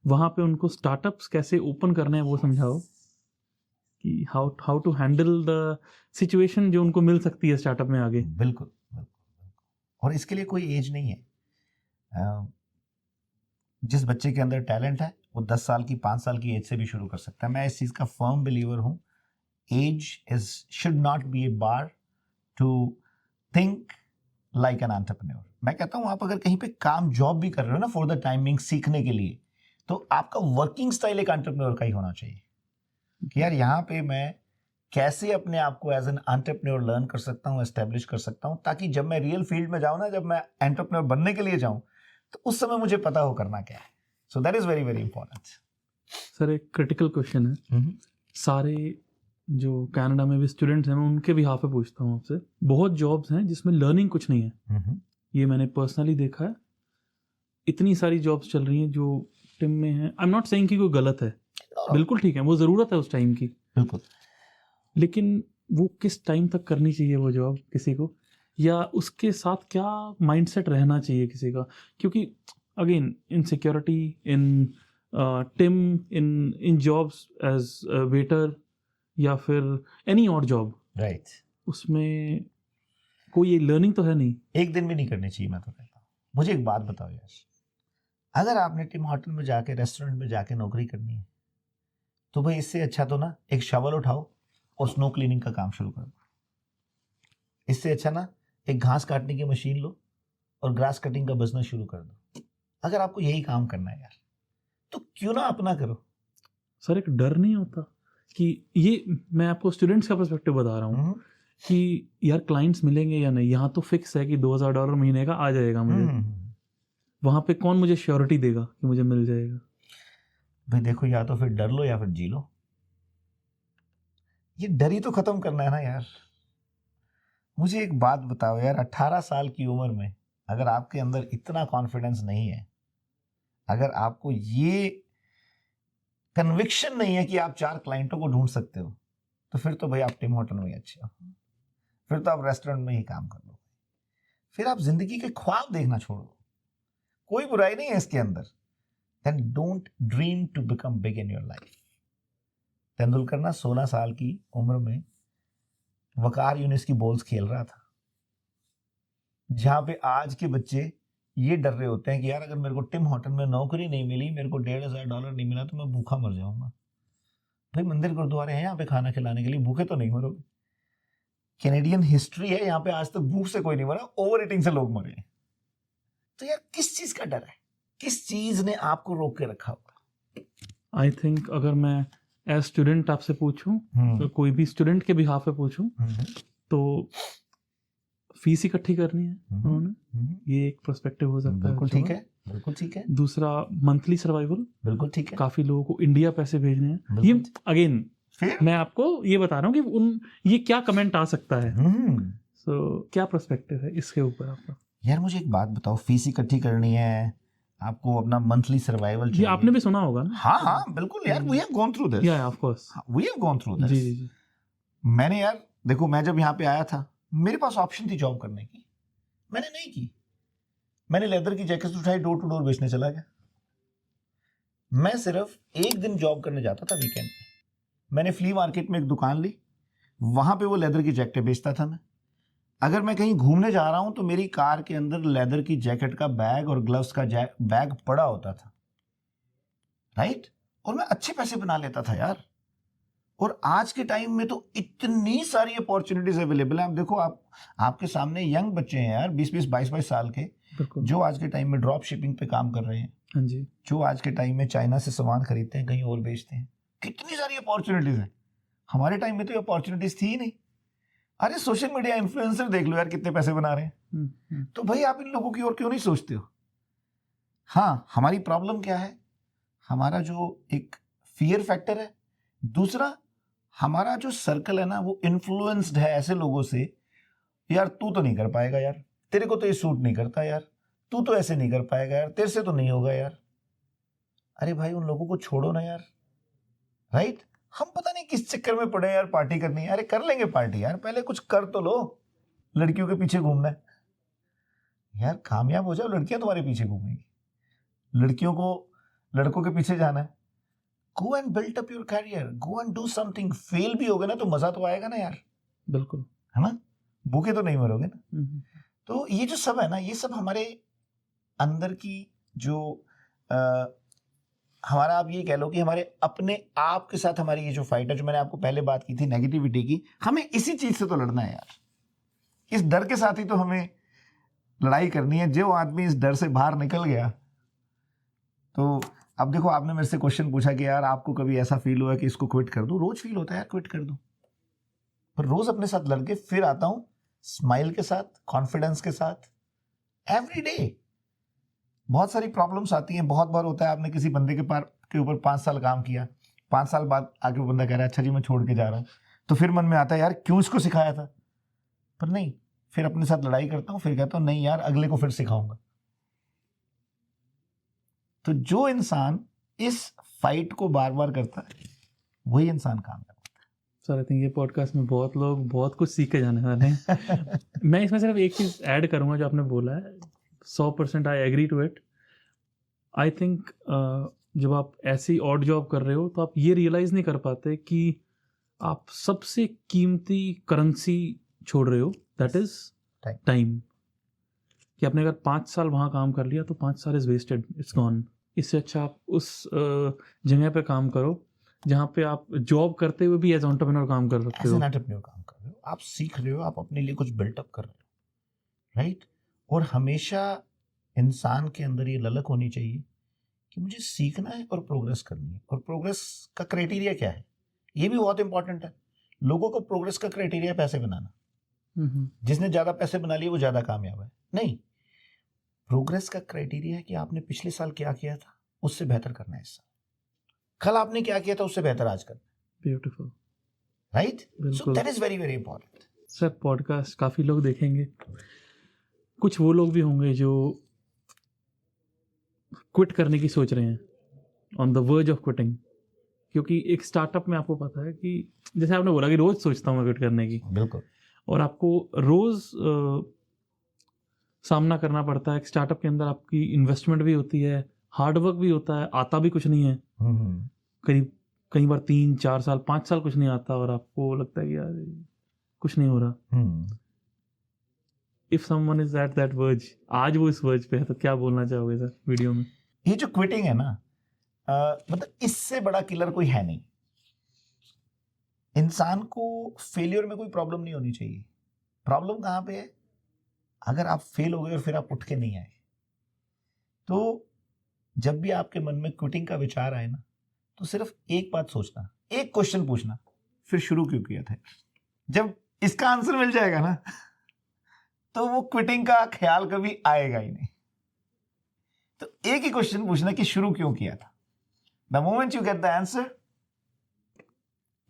वहां पे उनको स्टार्टअप्स कैसे ओपन करने हैं वो समझाओ, कि how to handle the situation जो उनको मिल सकती है स्टार्टअप में आगे। बिल्कुल। और इसके लिए कोई एज नहीं है। जिस बच्चे के अंदर टैलेंट है वो 10 साल की, 5 साल की एज से भी शुरू कर सकता है। मैं इस चीज का फर्म बिलीवर हूं। Age should not be a bar to think like an entrepreneur. मैं कहता हूं, आप अगर कहीं पे काम जॉब भी कर रहे हो ना फॉर द टाइमिंग सीखने के लिए, तो आपका वर्किंग स्टाइल एक एंटरप्रेन्योर का ही होना चाहिए कि यार यहाँ पे मैं कैसे अपने आप को एज एन एंटरप्रेन्योर लर्न कर सकता हूँ, एस्टेब्लिश कर सकता हूँ, ताकि जब मैं रियल फील्ड में जाऊँ ना, जब मैं एंटरप्रेन्योर बनने के लिए जाऊँ, तो उस समय मुझे पता हो करना क्या है। So that is very very important. Sir एक क्रिटिकल क्वेश्चन है, सारे जो कनाडा में भी स्टूडेंट्स हैं, मैं उनके भी हाथ पे पूछता हूँ आपसे। बहुत जॉब्स हैं जिसमें लर्निंग कुछ नहीं है, ये मैंने पर्सनली देखा है। इतनी सारी जॉब्स चल रही हैं जो टीम में है। आई एम नॉट सेइंग कि कोई गलत है, बिल्कुल ठीक है, वो ज़रूरत है उस टाइम की, बिल्कुल। लेकिन वो किस टाइम तक करनी चाहिए वो जॉब किसी को, या उसके साथ क्या माइंडसेट रहना चाहिए किसी का? क्योंकि again insecurity in team, in jobs as waiter या फिर एनी और जॉब, राइट, उसमें कोई ये लर्निंग तो है नहीं। एक दिन भी नहीं करनी चाहिए, मैं तो कहता हूँ। मुझे एक बात बताओ यार, अगर आपने टिम होटल में जाके, रेस्टोरेंट में जाके नौकरी करनी है, तो भाई इससे अच्छा तो ना एक शवल उठाओ और स्नो क्लीनिंग का काम शुरू कर दो। इससे अच्छा ना एक घास काटने की मशीन लो और ग्रास कटिंग का बिजनेस शुरू कर दो। अगर आपको यही काम करना है यार, तो क्यों ना अपना करो। सर एक डर नहीं होता कि, ये मैं आपको स्टूडेंट्स का पर्सपेक्टिव बता रहा हूँ कि यार क्लाइंट्स मिलेंगे या नहीं, यहाँ तो फिक्स है कि $2000 महीने का आ जाएगा मुझे, वहाँ पे कौन मुझे श्योरिटी देगा कि मुझे मिल जाएगा? भाई देखो, या तो फिर डर लो या फिर जी लो। ये डर ही तो खत्म करना है ना यार। मुझे एक बात बताओ यार, 18 साल की उम्र में अगर आपके अंदर इतना कॉन्फिडेंस नहीं है, अगर आपको ये कन्विक्शन नहीं है कि आप 4 क्लाइंटों को ढूंढ सकते हो, तो फिर तो भाई आप टिम होटल में ही अच्छे हो, फिर तो आप रेस्टोरेंट में ही काम कर लो, फिर आप जिंदगी के ख्वाब देखना छोड़ो। कोई बुराई नहीं है इसके अंदर। Then don't dream to become big in your life. Tendulkar ना 16 साल की उम्र में वकार यूनिस की बॉल्स खेल रहा था, जहां पे आज के बच्चे ये डर रहे होते हैं कि यार अगर मेरे को टिम होटल में नौकरी नहीं मिली, मेरे को $1500 नहीं मिला, तो मैं भूखा मर जाऊंगा। भाई मंदिर गुरुद्वारे हैं यहाँ पे खाना खिलाने के लिए, भूखे तो नहीं मरोगे। कैनेडियन हिस्ट्री है, यहाँ पे आज तक भूख से कोई नहीं मरा, ओवर ईटिंग से लोग मरे। तो यार किस चीज का डर है? किस चीज ने आपको रोक के रखा होगा? आई थिंक अगर मैं एज स्टूडेंट आपसे पूछूं, तो कोई भी स्टूडेंट के बिहाफ पे पूछूं, तो फीस इकट्ठी करनी है उन्होंने, ये एक पर्सपेक्टिव हो सकता है। बिल्कुल ठीक है, बिल्कुल ठीक है। दूसरा मंथली सर्वाइवल, बिल्कुल ठीक है। काफी लोगों को इंडिया पैसे भेजने हैं। ये अगेन मैं आपको ये बता रहा हूँ कि ये क्या कमेंट आ सकता है। सो क्या पर्सपेक्टिव है इसके ऊपर आपका? यार मुझे एक बात बताओ, फीस इकट्ठी करनी है, आपको अपना मंथली सर्वाइवल चाहिए। ये आपने भी सुना होगा ना? हाँ बिल्कुल यार, we have gone through this. Yeah of course we have gone through this. जी। मैंने यार देखो, मैं जब यहाँ पे आया था, मेरे पास ऑप्शन थी जॉब करने की, मैंने नहीं की। मैंने लेदर की जैकेट उठाई, डोर टू डोर बेचने चला गया। मैं सिर्फ एक दिन जॉब करने जाता था वीकेंड पे। मैंने फ्ली मार्केट में एक दुकान ली, वहां पे वो लेदर की जैकेटें बेचता था मैं। अगर मैं कहीं घूमने जा रहा हूं तो मेरी कार के अंदर लेदर की जैकेट का बैग और ग्लव्स का बैग पड़ा होता था, राइट? और मैं अच्छे पैसे बना लेता था यार। और आज के टाइम में तो इतनी सारी अपॉर्चुनिटीज अवेलेबल है। आप देखो, आपके सामने यंग बच्चे हैं यार, 20-20, 22-22 साल के, जो आज के टाइम में ड्रॉप शिपिंग पे काम कर रहे हैं। हाँ जी। जो आज के टाइम में चाइना से सामान खरीदते हैं, कहीं और बेचते हैं। कितनी सारी अपॉर्चुनिटीज हैं। हमारे टाइम में तो अपॉर्चुनिटीज थी ही नहीं। अरे सोशल मीडिया इन्फ्लुएंसर देख लो यार, कितने पैसे बना रहे हैं। तो भाई आप इन लोगों की ओर क्यों नहीं सोचते हो? हाँ, हमारी प्रॉब्लम क्या है? हमारा जो एक फियर फैक्टर है, दूसरा हमारा जो सर्कल है ना, वो इन्फ्लुएंस्ड है ऐसे लोगों से, यार तू तो नहीं कर पाएगा यार, तेरे को तो ये सूट नहीं करता यार, तू तो ऐसे नहीं कर पाएगा यार, तेरे से तो नहीं होगा यार। अरे भाई उन लोगों को छोड़ो ना यार, राइट? हम पता नहीं किस चक्कर में पड़े यार, पार्टी करनी है। अरे कर लेंगे पार्टी यार, पहले कुछ कर तो लो। लड़कियों के पीछे घूमना है यार, कामयाब हो जाओ, लड़कियां तुम्हारे पीछे घूमेंगी। लड़कियों को लड़कों के पीछे जाना है, go and build up your career, go and do something. Fail भी होगे ना तो मजा तो आएगा ना यार। बिल्कुल, है ना? भूखे तो नहीं मरोगे ना। तो ये जो सब है ना, ये सब हमारे अंदर की जो हमारा, आप ये कह लो कि हमारे अपने आप के साथ हमारी ये जो फाइट है, जो मैंने आपको पहले बात की थी नेगेटिविटी की, हमें इसी चीज से तो लड़ना है यार। इस डर के साथ ही तो हमें लड़ाई करनी है। जो आदमी इस डर से बाहर निकल गया, तो अब देखो, आपने मेरे से क्वेश्चन पूछा कि यार आपको कभी ऐसा फील हुआ कि इसको क्विट कर दूं? रोज फील होता है यार क्विट कर दूं, पर रोज अपने साथ लड़के फिर आता हूं, स्माइल के साथ, कॉन्फिडेंस के साथ, एवरी डे। बहुत सारी प्रॉब्लम्स आती हैं। बहुत बार होता है, आपने किसी बंदे के ऊपर 5 साल काम किया, 5 साल बाद आगे वो बंदा कह रहा है अच्छा जी मैं छोड़ के जा रहा हूं, तो फिर मन में आता है यार क्यों इसको सिखाया था। पर नहीं, फिर अपने साथ लड़ाई करता हूं, फिर कहता हूं नहीं यार अगले को फिर सिखाऊंगा। तो जो इंसान इस फाइट को बार बार करता है, वही इंसान कामयाब होता है। सर आई थिंक ये पॉडकास्ट में बहुत लोग बहुत कुछ सीख के जाने वाले हैं। मैं इसमें सिर्फ एक चीज ऐड करूंगा जो आपने बोला है, 100% I agree to it. I think जब आप ऐसी ऑड जॉब कर रहे हो तो आप ये रियलाइज नहीं कर पाते कि आप सबसे कीमती करेंसी छोड़ रहे हो, दैट इज टाइम। कि आपने अगर 5 साल वहाँ काम कर लिया तो 5 साल इज वेस्टेड, इट्स गॉन। इससे अच्छा आप उस जगह पे काम करो जहाँ पे आप जॉब करते हुए भी एज एंटरप्रेन्योर काम कर सकते हो। एज एन एंटरप्रेन्योर काम कर रहे हो, आप सीख रहे हो, आप अपने लिए कुछ बिल्टअप कर रहे हो, राइट? और हमेशा इंसान के अंदर ये ललक होनी चाहिए कि मुझे सीखना है और प्रोग्रेस करनी है। और प्रोग्रेस का क्राइटेरिया क्या है, ये भी बहुत इंपॉर्टेंट है। लोगों को प्रोग्रेस का क्राइटेरिया पैसे बनाना, जिसने ज्यादा पैसे बना लिए वो ज्यादा कामयाब है, नहीं। प्रोग्रेस का क्राइटेरिया है कि आपने पिछले साल क्या किया था, उससे बेहतर करना है इस साल। कल आपने क्या किया था, उससे बेहतर आज करना। Beautiful, right? So that is very very important. Sir podcast काफी लोग देखेंगे, कुछ वो लोग भी होंगे जो क्विट करने की सोच रहे हैं, on the verge of quitting. क्योंकि एक स्टार्टअप में आपको पता है कि जैसे आपने बोला कि रोज सोचता हूँ मैं क्विट करने की, बिल्कुल, और आपको रोज सामना करना पड़ता है। एक स्टार्टअप के अंदर आपकी इन्वेस्टमेंट भी होती है, हार्डवर्क भी होता है, आता भी कुछ नहीं है। करीब कई बार 3, 4 साल, 5 साल कुछ नहीं आता और आपको लगता है कि यार कुछ नहीं हो रहा। If someone is at that verge, आज वो इस वर्ज पे है, तो क्या बोलना चाहोगे सर वीडियो में? ये जो क्विटिंग है ना, मतलब इससे बड़ा किलर कोई है नहीं। इंसान को फेलियर में कोई प्रॉब्लम नहीं होनी चाहिए। प्रॉब्लम कहाँ पे है? अगर आप फेल हो गए और फिर आप उठ के नहीं आए। तो जब भी आपके मन में क्विटिंग का विचार आए ना, तो सिर्फ एक बात सोचना, एक क्वेश्चन पूछना, फिर शुरू क्यों किया था। जब इसका आंसर मिल जाएगा ना, तो वो क्विटिंग का ख्याल कभी आएगा ही नहीं। तो एक ही क्वेश्चन पूछना कि शुरू क्यों किया था। The moment you get the answer,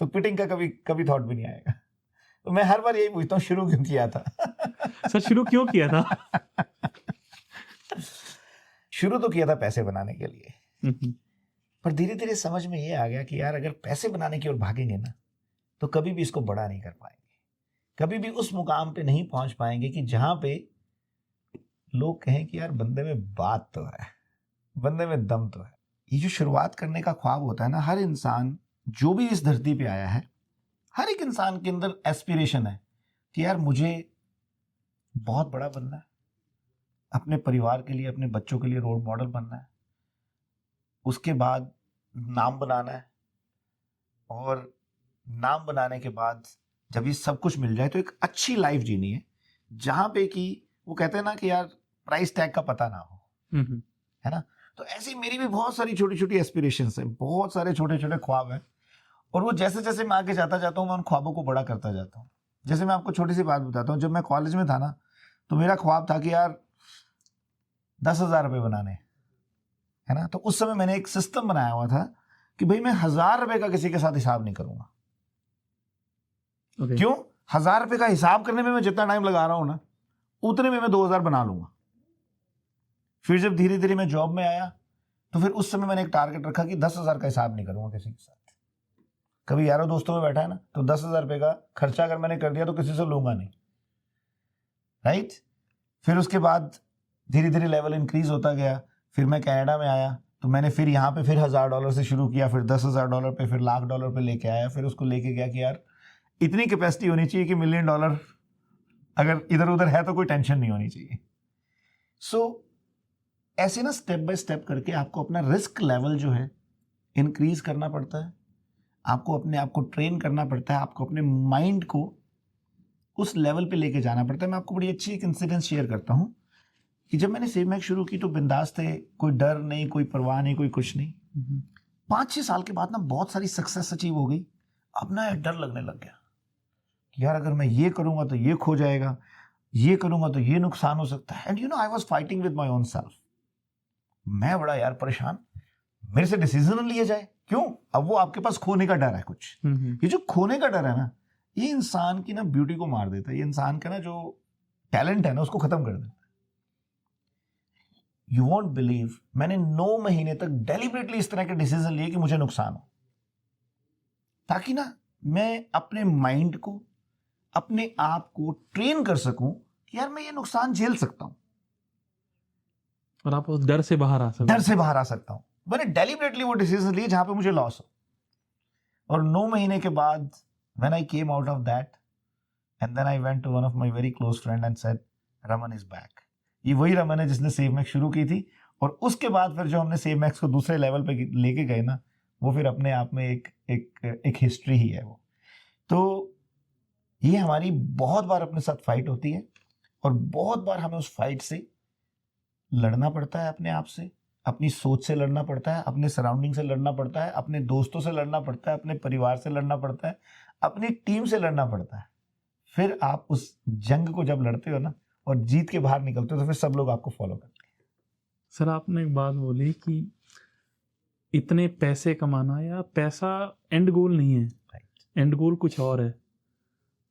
तो क्विटिंग का कभी थॉट भी नहीं आएगा। तो मैं हर बार यही पूछता हूँ, शुरू क्यों किया था। सर शुरू क्यों किया था? शुरू तो किया था पैसे बनाने के लिए, पर धीरे धीरे समझ में ये आ गया कि यार अगर पैसे बनाने की ओर भागेंगे ना, तो कभी भी इसको बड़ा नहीं कर पाएंगे, कभी भी उस मुकाम पे नहीं पहुंच पाएंगे कि जहां पे लोग कहें कि यार बंदे में बात तो है, बंदे में दम तो है। ये जो शुरुआत करने का ख्वाब होता है ना, हर इंसान जो भी इस धरती पे आया है, हर एक इंसान के अंदर एस्पिरेशन है कि यार मुझे बहुत बड़ा बनना है, अपने परिवार के लिए, अपने बच्चों के लिए रोल मॉडल बनना है, उसके बाद नाम बनाना है, और नाम बनाने के बाद जब ये सब कुछ मिल जाए तो एक अच्छी लाइफ जीनी है, जहां पे कि वो कहते हैं ना कि यार प्राइस टैग का पता ना हो, है ना। तो ऐसी मेरी भी बहुत सारी छोटी छोटी एस्पिरेशंस हैं, बहुत सारे छोटे छोटे ख्वाब हैं, और वो जैसे जैसे मैं आगे जाता जाता हूँ मैं उन ख्वाबों को बड़ा करता जाता हूँ। जैसे मैं आपको छोटी सी बात बताता हूँ, जब मैं कॉलेज में था ना, तो मेरा ख्वाब था कि यार 10,000 रुपये बनाने, है ना। तो उस समय मैंने एक सिस्टम बनाया हुआ था कि भाई मैं 1,000 रुपये का किसी के साथ हिसाब नहीं करूंगा। क्यों? 1,000 रुपये का हिसाब करने में मैं जितना टाइम लगा रहा हूं ना, उतने में मैं 2,000 बना लूंगा। फिर जब धीरे धीरे मैं जॉब में आया, तो फिर उस समय मैंने एक टारगेट रखा कि 10,000 का हिसाब नहीं करूंगा किसी के साथ। कभी यारों दोस्तों में बैठा है ना, तो 10,000 रुपये का खर्चा अगर मैंने कर दिया तो किसी से लूंगा नहीं, राइट। फिर उसके बाद धीरे धीरे लेवल इंक्रीज होता गया। फिर मैं कनाडा में आया, तो मैंने फिर यहाँ पे फिर $1,000 से शुरू किया, फिर $10,000 पे, फिर $1,00,000 पे लेके आया। फिर उसको लेके गया कि यार इतनी कैपेसिटी होनी चाहिए कि $1 मिलियन अगर इधर उधर है तो कोई टेंशन नहीं होनी चाहिए। सो ऐसे ना स्टेप बाय स्टेप करके आपको अपना रिस्क लेवल जो है इंक्रीज करना पड़ता है, आपको अपने आप को ट्रेन करना पड़ता है, आपको अपने माइंड को उस लेवल पे लेके जाना पड़ता है। मैं आपको बड़ी अच्छी एक इंसिडेंस शेयर करता हूँ कि जब मैंने सेव मैक्स शुरू की तो बिंदास थे, कोई डर नहीं, कोई परवाह नहीं, कोई कुछ नहीं। 5-6 साल के बाद ना बहुत सारी सक्सेस अचीव हो गई। अब ना डर लगने लग गया कि यार अगर मैं ये करूंगा तो ये खो जाएगा, ये करूंगा तो ये नुकसान हो सकता है। And you know I was fighting with my own self. मैं बड़ा यार परेशान, मेरे से डिसीजन लिए जाए क्यों? अब वो आपके पास खोने का डर है कुछ। ये जो खोने का डर है ना, ये इंसान की ना ब्यूटी को मार देता है, ये इंसान का ना जो टैलेंट है ना उसको खत्म कर देता है। यू वॉन्ट बिलीव, मैंने 9 महीने तक डेलिबरेटली इस तरह के डिसीजन लिए कि मुझे नुकसान हो, ताकि ना मैं अपने माइंड को, अपने आप को ट्रेन कर सकूं कि यार मैं ये नुकसान झेल सकता हूं, और आप उस डर से बाहर आ सकते, डर से बाहर आ सकता हूं। मैंने डेलिबरेटली वो डिसीजन लिए जहां पे मुझे लॉस हो। और 9 महीने के बाद when I came out of that, and then I went to one of my very close friend and said, Raman is back. ये वही रमन है जिसने सेव मैक्स शुरू की थी, और उसके बाद फिर जो हमने सेव मैक्स को दूसरे लेवल पे लेके गए ना, वो फिर अपने आप में एक हिस्ट्री ही है वो। तो ये हमारी बहुत बार अपने साथ फाइट होती है, और बहुत बार हमें उस फाइट से लड़ना पड़ता है, अपने आप से, अपनी सोच से लड़ना पड़ता है, अपने सराउंडिंग से लड़ना पड़ता है, अपने दोस्तों से लड़ना पड़ता है, अपने परिवार से लड़ना पड़ता है, अपनी टीम से लड़ना पड़ता है। फिर आप उस जंग को जब लड़ते हो ना और जीत के बाहर निकलते हो, तो फिर सब लोग आपको फॉलो करते हैं। सर आपने एक बात बोली कि इतने पैसे कमाना, या पैसा एंड गोल नहीं है, एंड गोल कुछ और है।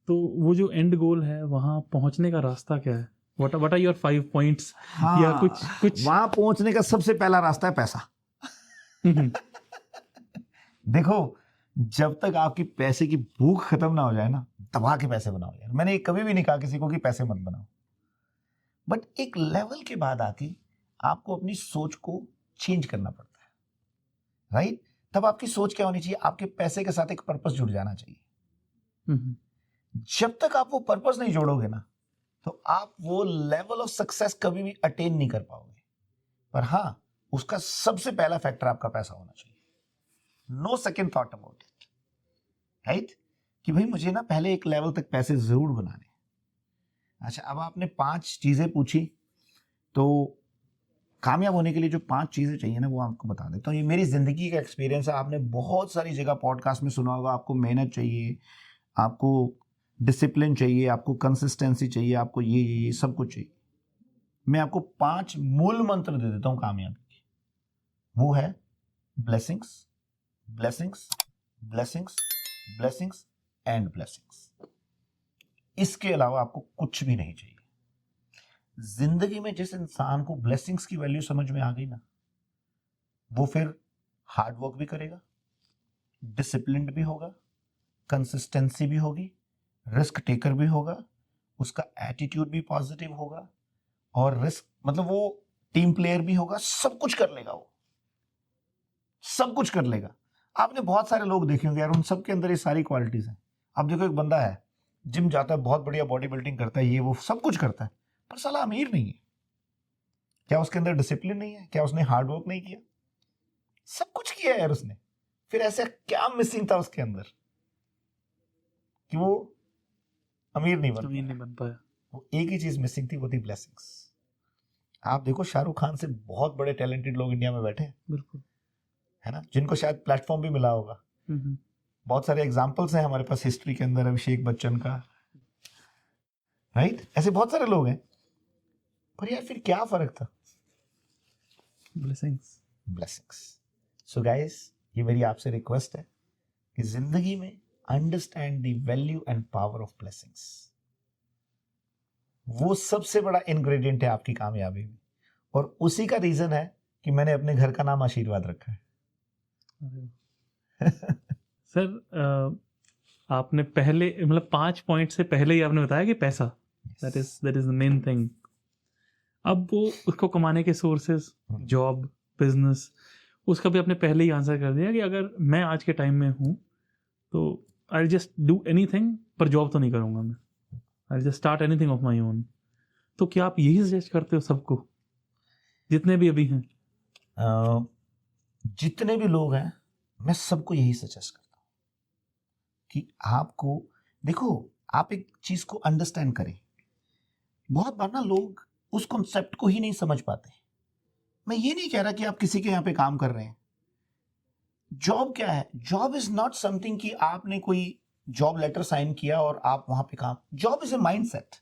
तो वो जो एंड गोल है वहां पहुंचने का रास्ता क्या है? What are your 5 points? हाँ, या कुछ वहां पहुंचने का सबसे पहला रास्ता है पैसा। देखो, जब तक आपकी पैसे की भूख खत्म ना हो जाए ना, दबा के पैसे बनाओ यार। मैंने कभी भी नहीं कहा किसी को कि पैसे मत बनाओ, बट एक लेवल के बाद आके आपको अपनी सोच को चेंज करना पड़ता है, राइट। तब आपकी सोच क्या होनी चाहिए? आपके पैसे के साथ एक पर्पस जुड़ जाना चाहिए। जब तक आप वो पर्पस नहीं जोड़ोगे ना, तो आप वो लेवल ऑफ सक्सेस कभी भी अटेन नहीं कर पाओगे। पर हाँ, उसका सबसे पहला फैक्टर आपका पैसा होना चाहिए। No second thought about it, right. कि भाई मुझे ना पहले एक लेवल तक पैसे जरूर बनाने। अच्छा, अब आपने 5 चीजें पूछी, तो कामयाब होने के लिए जो 5 चीजें चाहिए ना, वो आपको बता देता हूँ। ये मेरी जिंदगी का एक्सपीरियंस है। आपने बहुत सारी जगह पॉडकास्ट में सुना होगा, आपको मेहनत चाहिए, आपको डिसिप्लिन चाहिए, आपको कंसिस्टेंसी चाहिए, आपको ये सब कुछ चाहिए। मैं आपको 5 मूल मंत्र दे देता हूं कामयाबी के। वो है blessings, blessings, blessings, blessings and blessings. इसके अलावा आपको कुछ भी नहीं चाहिए। जिंदगी में जिस इंसान को ब्लेसिंग्स की वैल्यू समझ में आ गई ना, वो फिर हार्ड वर्क भी करेगा, डिसिप्लिन्ड भी होगा, कंसिस्टेंसी भी होगी, रिस्क टेकर भी होगा, उसका एटीट्यूड भी पॉजिटिव होगा, और रिस्क मतलब वो टीम प्लेयर भी होगा। सब कुछ कर लेगा, वो सब कुछ कर लेगा। आपने बहुत सारे लोग देखे होंगे यार, उन सब के अंदर ये सारी क्वालिटीज हैं। आप देखो, एक बंदा है, जिम जाता है, बहुत बढ़िया बॉडी बिल्डिंग करता है, ये वो सब कुछ करता है, पर साला अमीर नहीं है। क्या उसके अंदर डिसिप्लिन नहीं है? क्या उसने हार्ड वर्क नहीं किया? सब कुछ किया यार उसने, फिर ऐसा क्या मिसिंग था उसके अंदर कि वो अमीर नहीं बन पाया? वो एक ही चीज मिसिंग थी, वो थी ब्लेसिंग्स। आप देखो शाहरुख खान से बहुत बड़े टैलेंटेड लोग इंडिया में बैठे हैं, बिल्कुल, है ना, जिनको शायद प्लेटफॉर्म भी मिला होगा। बहुत सारे एग्जाम्पल्स हैं हमारे पास हिस्ट्री के अंदर, अभिषेक बच्चन का, राइट, ऐसे बहुत सारे लोग हैं। पर यार फिर क्या फर्क था? ब्लेसिंग्स। सो गाइस, ये मेरी आपसे रिक्वेस्ट है कि जिंदगी में understand the value and power of blessings. वो सबसे बड़ा इंग्रेडिएंट है आपकी कामयाबी में, और उसी का रीजन है कि मैंने अपने घर का नाम आशीर्वाद रखा है। सर, आपने पहले मतलब 5 पॉइंट से पहले ही आपने बताया कि पैसा, that is the main thing. अब वो उसको कमाने के सोर्सेज, जॉब, बिजनेस, उसका भी आपने पहले ही आंसर कर दिया कि अगर मैं आज के टाइम में हूँ तो आई जस्ट डू एनीथिंग, पर जॉब तो नहीं करूँगा मैं, I just start anything of my own. तो क्या आप यही सजेस्ट करते हो सबको, जितने भी अभी हैं? जितने भी लोग हैं, मैं सबको यही सजेस्ट करता हूँ कि आपको देखो, आप एक चीज को अंडरस्टैंड करें। बहुत बार ना लोग उस कॉन्सेप्ट को ही नहीं समझ पाते। मैं ये नहीं कह रहा कि आप किसी के यहाँ पे काम कर रहे हैं। जॉब क्या है? जॉब इज नॉट समथिंग कि आपने कोई जॉब लेटर साइन किया और आप वहां पे काम। Job is a mindset.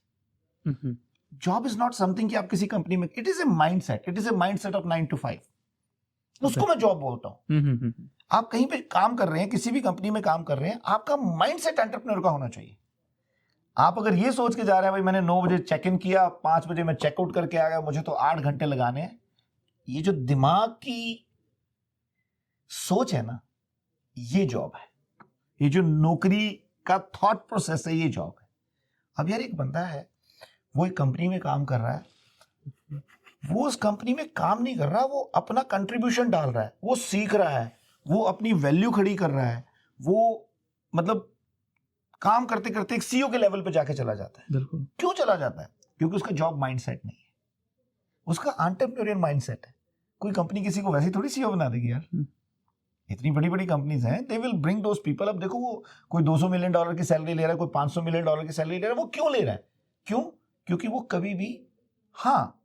Job is not something कि आप किसी कंपनी में, it is a mindset. It is a mindset of 9 to 5। उसको मैं जॉब बोलता हूं। आप कहीं पे काम कर रहे हैं, किसी भी कंपनी में काम कर रहे हैं, आपका माइंडसेट एंटरप्रेन्योर का होना चाहिए। आप अगर ये सोच के जा रहे हैं भाई मैंने 9 बजे चेक इन किया, 5 बजे मैं चेकआउट करके आ गया, मुझे तो 8 घंटे लगाने हैं, ये जो दिमाग की सोच है ना, ये जॉब है। ये जो नौकरी का थॉट प्रोसेस है, ये जॉब है। अब यार एक बंदा है, वो एक कंपनी में काम कर रहा है, वो उस कंपनी में काम नहीं कर रहा, वो अपना कंट्रीब्यूशन डाल रहा है, वो सीख रहा है, वो अपनी वैल्यू खड़ी कर रहा है, वो मतलब काम करते करते एक सीईओ के लेवल पे जाके चला जाता है। बिल्कुल। क्यों चला जाता है? क्योंकि उसका जॉब माइंडसेट नहीं है, उसका एंटरप्रेन्योरियल माइंडसेट है। कोई कंपनी किसी को वैसे थोड़ी सीईओ बना देगी यार। इतनी बड़ी बड़ी कंपनीज हैं, they will bring those people. अब देखो, वो कोई $200 मिलियन की सैलरी ले रहा है, कोई $500 मिलियन की सैलरी ले रहा है, वो क्यों ले रहा है? क्यों? क्योंकि वो कभी भी, हाँ,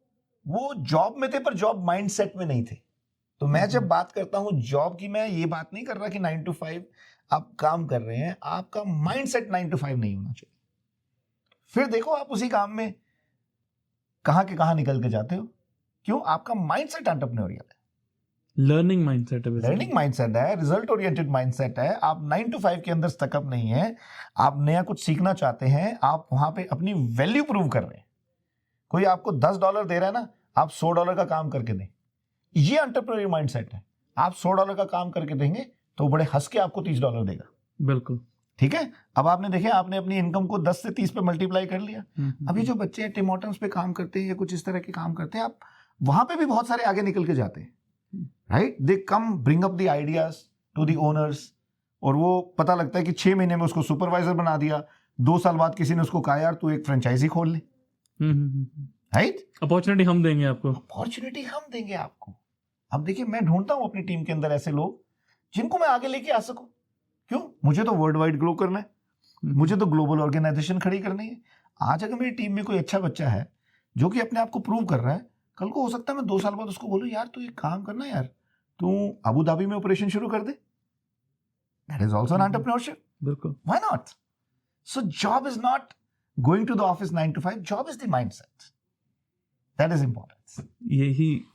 वो जॉब में थे पर जॉब माइंडसेट में नहीं थे। तो मैं जब बात करता हूं जॉब की, मैं ये बात नहीं कर रहा कि 9 to 5 आप काम कर रहे हैं, आपका माइंडसेट 9 to 5 नहीं होना चाहिए। फिर देखो आप उसी काम में कहां के कहां निकल के जाते हो। क्यों? आपका माइंडसेट एंटरप्रेन्योरियल है, लर्निंग माइंडसेट है, लर्निंग माइंडसेट है, रिजल्ट ओरिएंटेड माइंडसेट है। आप 9 to 5 के अंदर स्टकअप नहीं है, आप नया कुछ सीखना चाहते हैं, आप वहां पे अपनी वैल्यू प्रूव कर रहे हैं। कोई आपको $10 दे रहा है ना, आप $100 का काम करके दें, ये एंटरप्रेन्योर माइंडसेट है। आप $100 का काम करके देंगे तो बड़े हंस के आपको $30 देगा। बिल्कुल, ठीक है। अब आपने देखे, आपने अपनी इनकम को 10 से 30 पे मल्टीप्लाई कर लिया। अभी जो बच्चे टिम हॉर्टन्स पे काम करते हैं या कुछ इस तरह के काम करते हैं, आप वहां पे भी बहुत सारे आगे निकल के जाते हैं, right. They come bring up the ideas to the owners, और वो पता लगता है कि 6 महीने में उसको सुपरवाइजर बना दिया, 2 साल बाद किसी ने उसको कहा यार तू एक फ्रेंचाइजी खोल ले, राइट। अपॉर्चुनिटी हम देंगे आपको, अपॉर्चुनिटी हम देंगे आपको। अब देखिए, मैं ढूंढता हूं अपनी टीम के अंदर ऐसे लोग जिनको मैं आगे लेके आ सकूं। क्यों? मुझे तो वर्ल्ड वाइड ग्रो करना है, मुझे तो ग्लोबल ऑर्गेनाइजेशन खड़ी करनी है। आज अगर मेरी टीम में कोई अच्छा बच्चा है जो कि अपने आप को प्रूव कर रहा है, कल को हो सकता है मैं 2 साल बाद उसको बोलूं यार तू एक काम करना, यार तू अबू धाबी में ऑपरेशन शुरू कर दे। That is also an entrepreneurship. बिल्कुल, why not? So job is not going to the office 9 to 5, job is the mindset, that is important.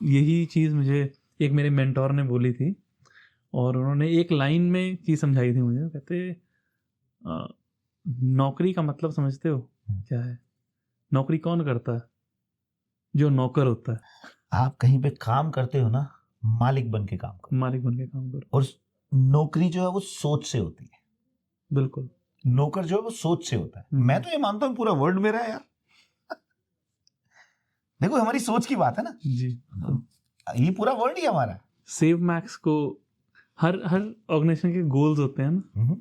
यही चीज मुझे एक मेरे मेंटोर ने बोली थी, और उन्होंने एक लाइन में चीज समझाई थी मुझे। कहते नौकरी का मतलब समझते हो क्या है? नौकरी कौन करता है? जो नौकर होता है। आप कहीं पे काम करते हो ना, मालिक बन के काम करो, मालिक बन के काम करो। और नौकरी जो है वो सोच से होती है। बिल्कुल, नौकर जो है वो सोच से होता है। मैं तो ये मानता हूं पूरा वर्ल्ड मेरा है यार। देखो, हमारी सोच की बात है ना जी, ये पूरा वर्ल्ड ही हमारा है। सेव मैक्स को हर ऑर्गेनाइजेशन के गोल्स होते हैं ना।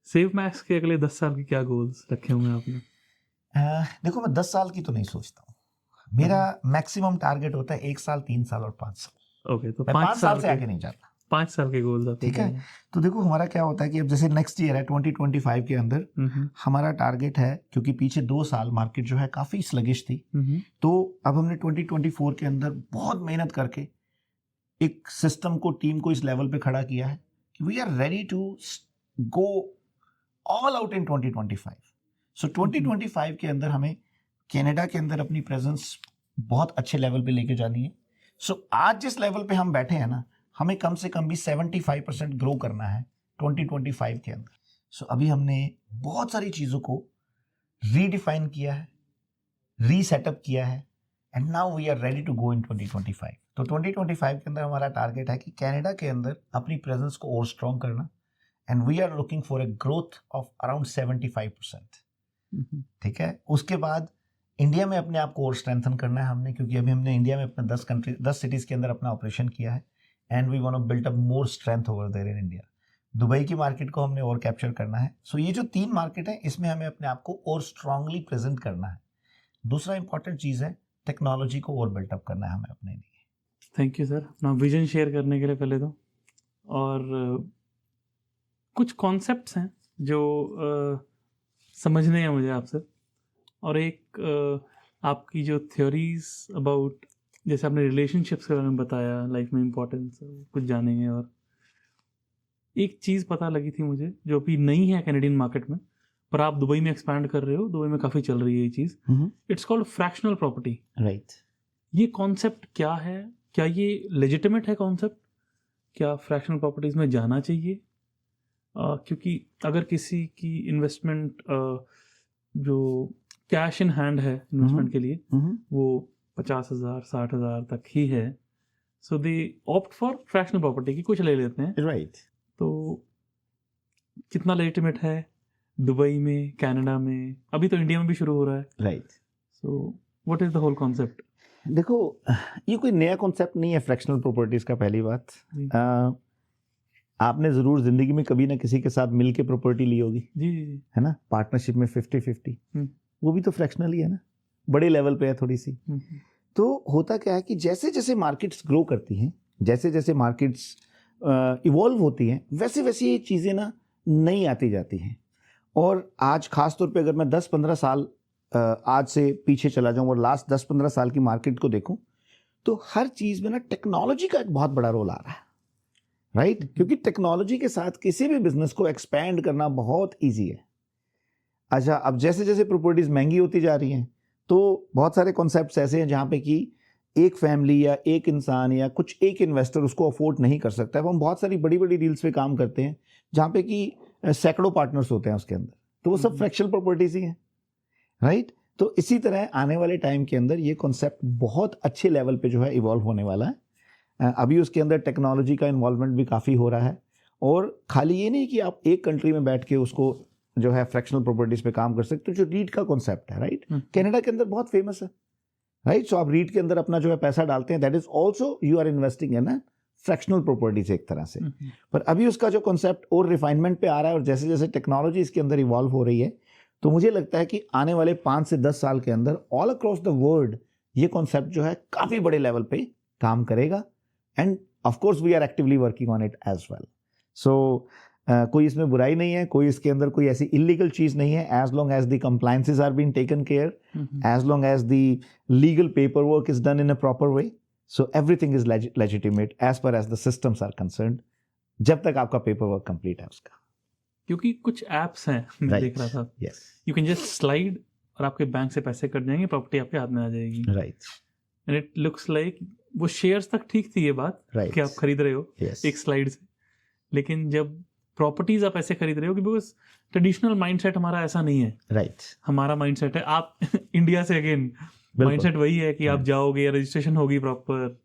सेव मैक्स के अगले 10 साल के क्या गोल्स रखे हुए हैं आपने? देखो मैं 10 साल की तो नहीं सोचता हूँ, मेरा मैक्सिमम टारगेट होता है 1 साल, 3 साल और 5 साल। ओके, तो मैं 5 साल से आगे नहीं जाता। 5 साल के गोल्स आपके ठीक है, तो देखो हमारा क्या होता है कि अब जैसे नेक्स्ट ईयर है 2025 के अंदर हमारा टारगेट है, क्योंकि पीछे 2 साल मार्केट जो है काफी स्लगिश थी, तो अब हमने 2024 के अंदर बहुत मेहनत करके एक सिस्टम को, टीम को इस लेवल पे खड़ा किया है कि we are ready to go all out in 2025। So 2025 के अंदर हमें कनाडा के अंदर अपनी प्रेजेंस बहुत अच्छे लेवल पे लेके जानी है। सो आज जिस लेवल पे हम बैठे हैं ना, हमें कम से कम भी 75% ग्रो करना है 2025 के अंदर। सो अभी हमने बहुत सारी चीज़ों को रीडिफाइन किया है, रीसेटअप किया है, and now we are ready to go in 2025। तो 2025 के अंदर हमारा टारगेट है कि कनाडा के अंदर अपनी प्रेजेंस को और स्ट्रॉन्ग करना, and we are looking for a growth of around 75%। ठीक है, उसके बाद इंडिया में अपने आप को और स्ट्रेंथन करना है हमने, क्योंकि अभी हमने इंडिया में अपने 10 सिटीज़ के अंदर अपना ऑपरेशन किया है, and we want to build up more strength over there in India. Dubai की मार्केट को हमने और कैप्चर करना है। सो ये जो 3 मार्केट है, इसमें हमें अपने आप को और स्ट्रांगली प्रेजेंट करना है। दूसरा इंपॉर्टेंट चीज़ है टेक्नोलॉजी को और बिल्टअप करना है हमें अपने लिए। थैंक यू सर अपना विजन शेयर करने के लिए पहले तो। और कुछ कॉन्सेप्ट्स हैं जो समझने हैं मुझे आपसे, और एक आपकी जो थ्योरीज अबाउट, जैसे आपने रिलेशनशिप्स के बारे में बताया, लाइफ में इम्पोर्टेंस कुछ जानेंगे। और एक चीज़ पता लगी थी मुझे जो अभी नहीं है कैनेडियन मार्केट में, पर आप दुबई में एक्सपैंड कर रहे हो, दुबई में काफ़ी चल रही है ये चीज़, it's called fractional property. Right, ये कॉन्सेप्ट क्या है? क्या ये लेजिटिमेट है कॉन्सेप्ट? क्या फ्रैक्शनल प्रॉपर्टीज़ में जाना चाहिए? क्योंकि अगर किसी की इन्वेस्टमेंट जो कैश इन हैंड है इन्वेस्टमेंट के लिए, वो 50,000 60,000 तक ही है, so they opt for fractional property की, कुछ ले लेते हैं। राइट। तो कितना लेजिटिमेट है दुबई में, कनाडा में? अभी तो इंडिया में भी शुरू हो रहा है। Right. So what is the whole concept? देखो, ये कोई नया कॉन्सेप्ट नहीं है फ्रैक्शनल प्रॉपर्टीज का। पहली बात, आपने ज़रूर ज़िंदगी में कभी ना किसी के साथ मिल के प्रॉपर्टी ली होगी। जी जी जी, है ना, पार्टनरशिप में 50-50, वो भी तो फ्रैक्शनल ही है ना, बड़े लेवल पे है थोड़ी सी। तो होता क्या है कि जैसे जैसे मार्केट्स ग्रो करती हैं, जैसे जैसे मार्केट्स इवॉल्व होती हैं, वैसे वैसे ये चीज़ें ना नई आती जाती हैं। और आज खास तौर पे अगर मैं 10-15 साल आज से पीछे चला जाऊं और लास्ट 10-15 साल की मार्केट को देखूं, तो हर चीज़ में ना टेक्नोलॉजी का एक बहुत बड़ा रोल आ रहा है। राइट, क्योंकि टेक्नोलॉजी के साथ किसी भी बिजनेस को एक्सपैंड करना बहुत ईजी है। अच्छा, अब जैसे जैसे प्रॉपर्टीज महंगी होती जा रही हैं, तो बहुत सारे कॉन्सेप्ट्स ऐसे हैं जहाँ पे कि एक फैमिली या एक इंसान या कुछ एक इन्वेस्टर उसको अफोर्ड नहीं कर सकता है। हम बहुत सारी बड़ी बड़ी डील्स पे काम करते हैं जहाँ पे कि सैकड़ों पार्टनर्स होते हैं उसके अंदर, तो वो सब फ्रैक्शनल प्रॉपर्टीज ही हैं। राइट, तो इसी तरह आने वाले टाइम के अंदर ये कॉन्सेप्ट बहुत अच्छे लेवल पे जो है इवॉल्व होने वाला है। अभी उसके अंदर टेक्नोलॉजी का इन्वॉल्वमेंट भी काफ़ी हो रहा है। और खाली ये नहीं कि आप एक कंट्री में बैठ के उसको जो है फ्रैक्शनल प्रॉपर्टीज पे काम कर सकते हो, जो रीट का कॉन्सेप्ट है, राइट, कनाडा के अंदर बहुत फेमस है। राइट, सो आप रीट के अंदर अपना जो है पैसा डालते हैं, that is also you are investing in fractional properties एक तरह से। पर अभी उसका जो कॉन्सेप्ट और रिफाइनमेंट पे आ रहा है, और जैसे जैसे टेक्नोलॉजी इसके अंदर इवॉल्व हो रही है, तो मुझे लगता है कि आने वाले 5 से 10 साल के अंदर ऑल अक्रॉस द वर्ल्ड ये कॉन्सेप्ट जो है काफ़ी बड़े लेवल पे काम करेगा। And of course we are actively working on it as well. So कोई इसमें बुराई नहीं है, कोई इसके अंदर कोई ऐसी इलीगल चीज़ नहीं है, as long as the compliances are being taken care, as long as the legal paper work is done in a proper way, so everything is legitimate as per as the systems are concerned, जब तक आपका paper work complete है उसका। क्योंकि कुछ apps हैं, मैं देख रहा था, यू कैन जस्ट स्लाइड और आपके बैंक से पैसे कट जाएंगे, प्रॉपर्टी आपके हाथ में आ जाएगी। Right, and it looks like वो शेयर्स तक ठीक थी ये बात, कि आप खरीद रहे हो एक स्लाइड से, लेकिन जब प्रॉपर्टीज आप ऐसे खरीद रहे हो, कि बिकॉज ट्रेडिशनल माइंडसेट हमारा ऐसा नहीं है। राइट, हमारा माइंडसेट है, आप इंडिया से अगेन माइंडसेट वही है कि आप जाओगे या रजिस्ट्रेशन होगी प्रॉपर,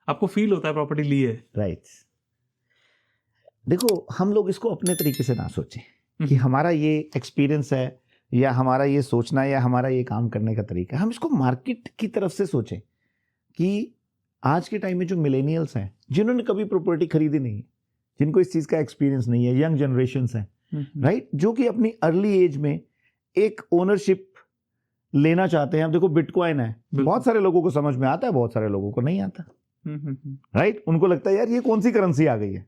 आपको फील होता है प्रॉपर्टी ली है। राइट, देखो हम लोग इसको अपने तरीके से ना सोचें कि हमारा ये एक्सपीरियंस है या हमारा ये सोचना या हमारा ये काम करने का तरीका है। हम इसको मार्केट की तरफ से सोचें कि आज के टाइम में जो मिलेनियल्स हैं, जिन्होंने कभी प्रॉपर्टी खरीदी नहीं है, जिनको इस चीज़ का एक्सपीरियंस नहीं है, यंग जनरेशन्स हैं, राइट, जो कि अपनी अर्ली एज में एक ओनरशिप लेना चाहते हैं। अब देखो बिटकॉइन है, बहुत सारे लोगों को समझ में आता है, बहुत सारे लोगों को नहीं आता, राइट? उनको लगता है यार ये कौन सी करेंसी आ गई है,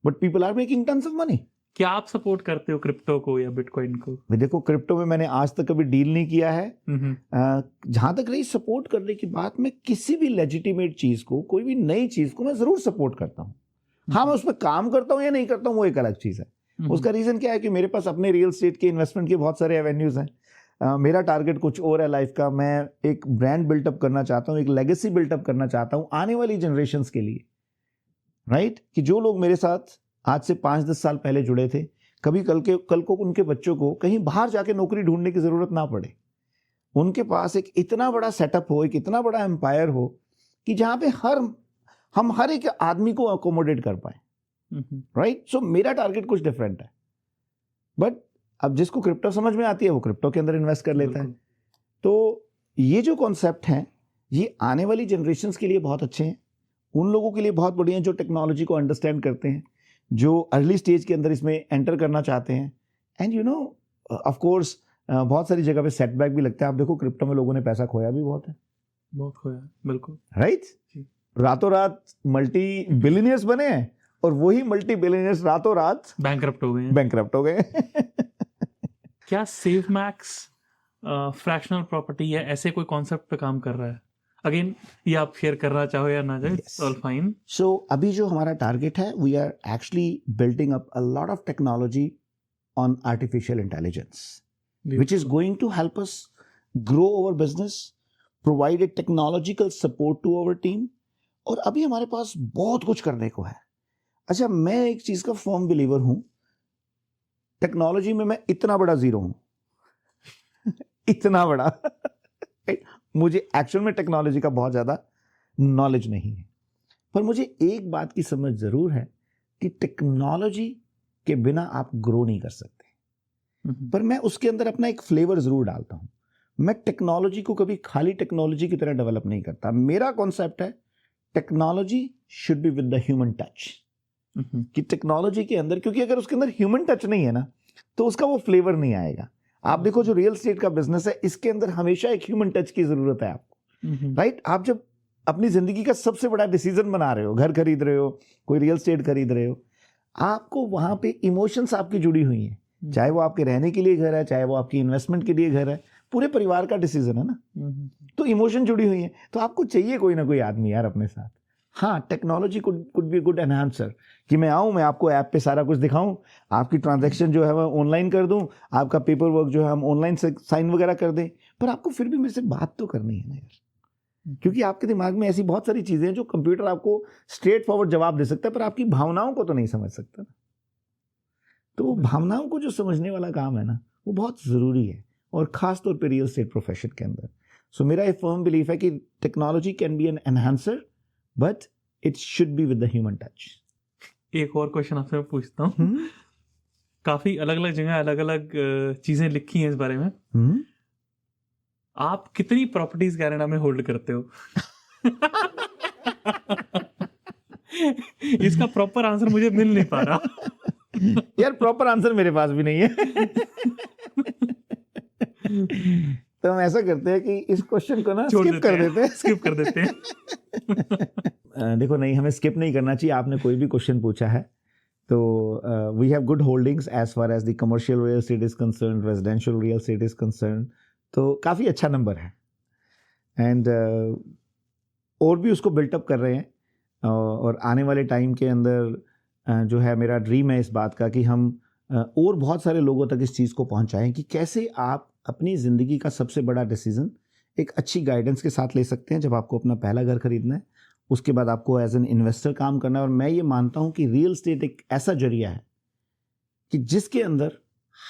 but people are making tons of money. क्या आप सपोर्ट करते हो क्रिप्टो को या बिटकॉइन को? देखो क्रिप्टो में मैंने आज तक कभी डील नहीं किया है। जहां तक रही सपोर्ट करने की बात, मैं किसी भी लेजिटिमेट चीज को, कोई भी नई चीज को मैं जरूर सपोर्ट करता हूँ। हाँ, मैं उस पर काम करता हूँ या नहीं करता हूँ वो एक अलग चीज है। उसका रीजन क्या है कि मेरे पास अपने रियल एस्टेट के इन्वेस्टमेंट के बहुत सारे एवेन्यूज हैं। मेरा टारगेट कुछ और है लाइफ का। मैं एक ब्रांड बिल्टअप करना चाहता हूँ, एक लेगेसी बिल्टअप करना चाहता हूँ आने वाली जनरेशंस के लिए, राइट? कि जो लोग मेरे साथ आज से 5-10 साल पहले जुड़े थे, कभी कल को उनके बच्चों को कहीं बाहर जाके नौकरी ढूंढने की जरूरत ना पड़े। उनके पास एक इतना बड़ा सेटअप हो, एक इतना बड़ा एम्पायर हो कि जहां पे हम हर एक आदमी को अकोमोडेट कर पाए, राइट? सो मेरा टारगेट कुछ डिफरेंट है, बट अब जिसको क्रिप्टो समझ में आती है वो क्रिप्टो के अंदर इन्वेस्ट कर लेता है। तो ये जो कॉन्सेप्ट हैं ये आने वाली जनरेशन्स के लिए बहुत अच्छे हैं, उन लोगों के लिए बहुत बढ़िया हैं जो टेक्नोलॉजी को अंडरस्टैंड करते हैं, जो अर्ली स्टेज के अंदर इसमें एंटर करना चाहते हैं। And you know of course बहुत सारी जगह पे सेटबैक भी लगता है। आप देखो क्रिप्टो में लोगों ने पैसा खोया भी बहुत है, बहुत खोया, बिल्कुल, राइट? रातों रात मल्टी बिलियनियर्स बने हैं और वही मल्टी बिलियनियर्स रातों रात बैंकरप्ट हो गए। क्या सेव मैक्स फ्रैक्शनल प्रॉपर्टी या ऐसे कोई कॉन्सेप्ट पे काम कर रहा है? अगेन ये आप शेयर करना चाहो या ना चाहो, ऑल फाइन। सो अभी जो हमारा टारगेट है, we are actually building up a lot of technology on artificial intelligence, which is going to help us grow our business, provide a technological support to our team, और अभी हमारे पास बहुत कुछ करने को है। अच्छा, मैं एक चीज का फर्म बिलीवर हूं, टेक्नोलॉजी में मैं इतना बड़ा जीरो हूं इतना बड़ा मुझे एक्चुअल में टेक्नोलॉजी का बहुत ज्यादा नॉलेज नहीं है, पर मुझे एक बात की समझ जरूर है कि टेक्नोलॉजी के बिना आप ग्रो नहीं कर सकते। पर मैं उसके अंदर अपना एक फ्लेवर जरूर डालता हूं। मैं टेक्नोलॉजी को कभी खाली टेक्नोलॉजी की तरह डेवलप नहीं करता। मेरा कॉन्सेप्ट है technology should be with the human touch, कि टेक्नोलॉजी के अंदर, क्योंकि अगर उसके अंदर ह्यूमन टच नहीं है ना तो उसका वो फ्लेवर नहीं आएगा। आप देखो जो रियल एस्टेट का बिजनेस है, इसके अंदर हमेशा एक ह्यूमन टच की जरूरत है आपको, राइट? आप जब अपनी जिंदगी का सबसे बड़ा डिसीजन बना रहे हो, घर खरीद रहे हो, कोई रियल एस्टेट खरीद रहे हो, आपको वहां पे इमोशंस आपकी जुड़ी हुई हैं, चाहे वो आपके रहने के लिए घर है, चाहे वो आपकी इन्वेस्टमेंट के लिए घर है, पूरे परिवार का डिसीजन है ना, तो इमोशन जुड़ी हुई है। तो आपको चाहिए कोई ना कोई आदमी यार अपने साथ। हाँ, technology could be good enhancer, कि मैं आऊँ, मैं आपको ऐप पे सारा कुछ दिखाऊं, आपकी ट्रांजैक्शन जो है मैं ऑनलाइन कर दूं, आपका पेपर वर्क जो है हम ऑनलाइन से साइन वगैरह कर दें, पर आपको फिर भी मेरे से बात तो करनी है ना यार, क्योंकि आपके दिमाग में ऐसी बहुत सारी चीजें हैं जो कंप्यूटर आपको स्ट्रेट फॉरवर्ड जवाब दे सकता है, पर आपकी भावनाओं को तो नहीं समझ सकता ना। तो भावनाओं को जो समझने वाला काम है ना, वो बहुत ज़रूरी है, और ख़ास तौर पे रियल एस्टेट प्रोफेशन के अंदर। सो मेरा एक फर्म बिलीफ है कि technology can be an enhancer, but it should be with the human touch. एक और क्वेश्चन आपसे मैं पूछता हूँ। काफ़ी अलग अलग जगह अलग अलग चीज़ें लिखी हैं इस बारे में। आप कितनी प्रॉपर्टीज कनाडा में होल्ड करते हो? इसका प्रॉपर आंसर मुझे मिल नहीं पा रहा। यार प्रॉपर आंसर मेरे पास भी नहीं है। तो हम ऐसा करते हैं कि इस क्वेश्चन को ना स्किप कर देते हैं। देखो, नहीं, हमें स्किप नहीं करना चाहिए। आपने कोई भी क्वेश्चन पूछा है तो we have good holdings as far as the commercial real estate is concern, residential real estate is concern, तो काफ़ी अच्छा नंबर है। एंड और भी उसको बिल्टअप कर रहे हैं, और आने वाले टाइम के अंदर जो है मेरा ड्रीम है इस बात का कि हम और बहुत सारे लोगों तक इस चीज़ को पहुंचाएं कि कैसे आप अपनी ज़िंदगी का सबसे बड़ा डिसीजन एक अच्छी गाइडेंस के साथ ले सकते हैं। जब आपको अपना पहला घर खरीदना है, उसके बाद आपको एज एन इन्वेस्टर काम करना है। और मैं ये मानता हूँ कि रियल एस्टेट एक ऐसा जरिया है कि जिसके अंदर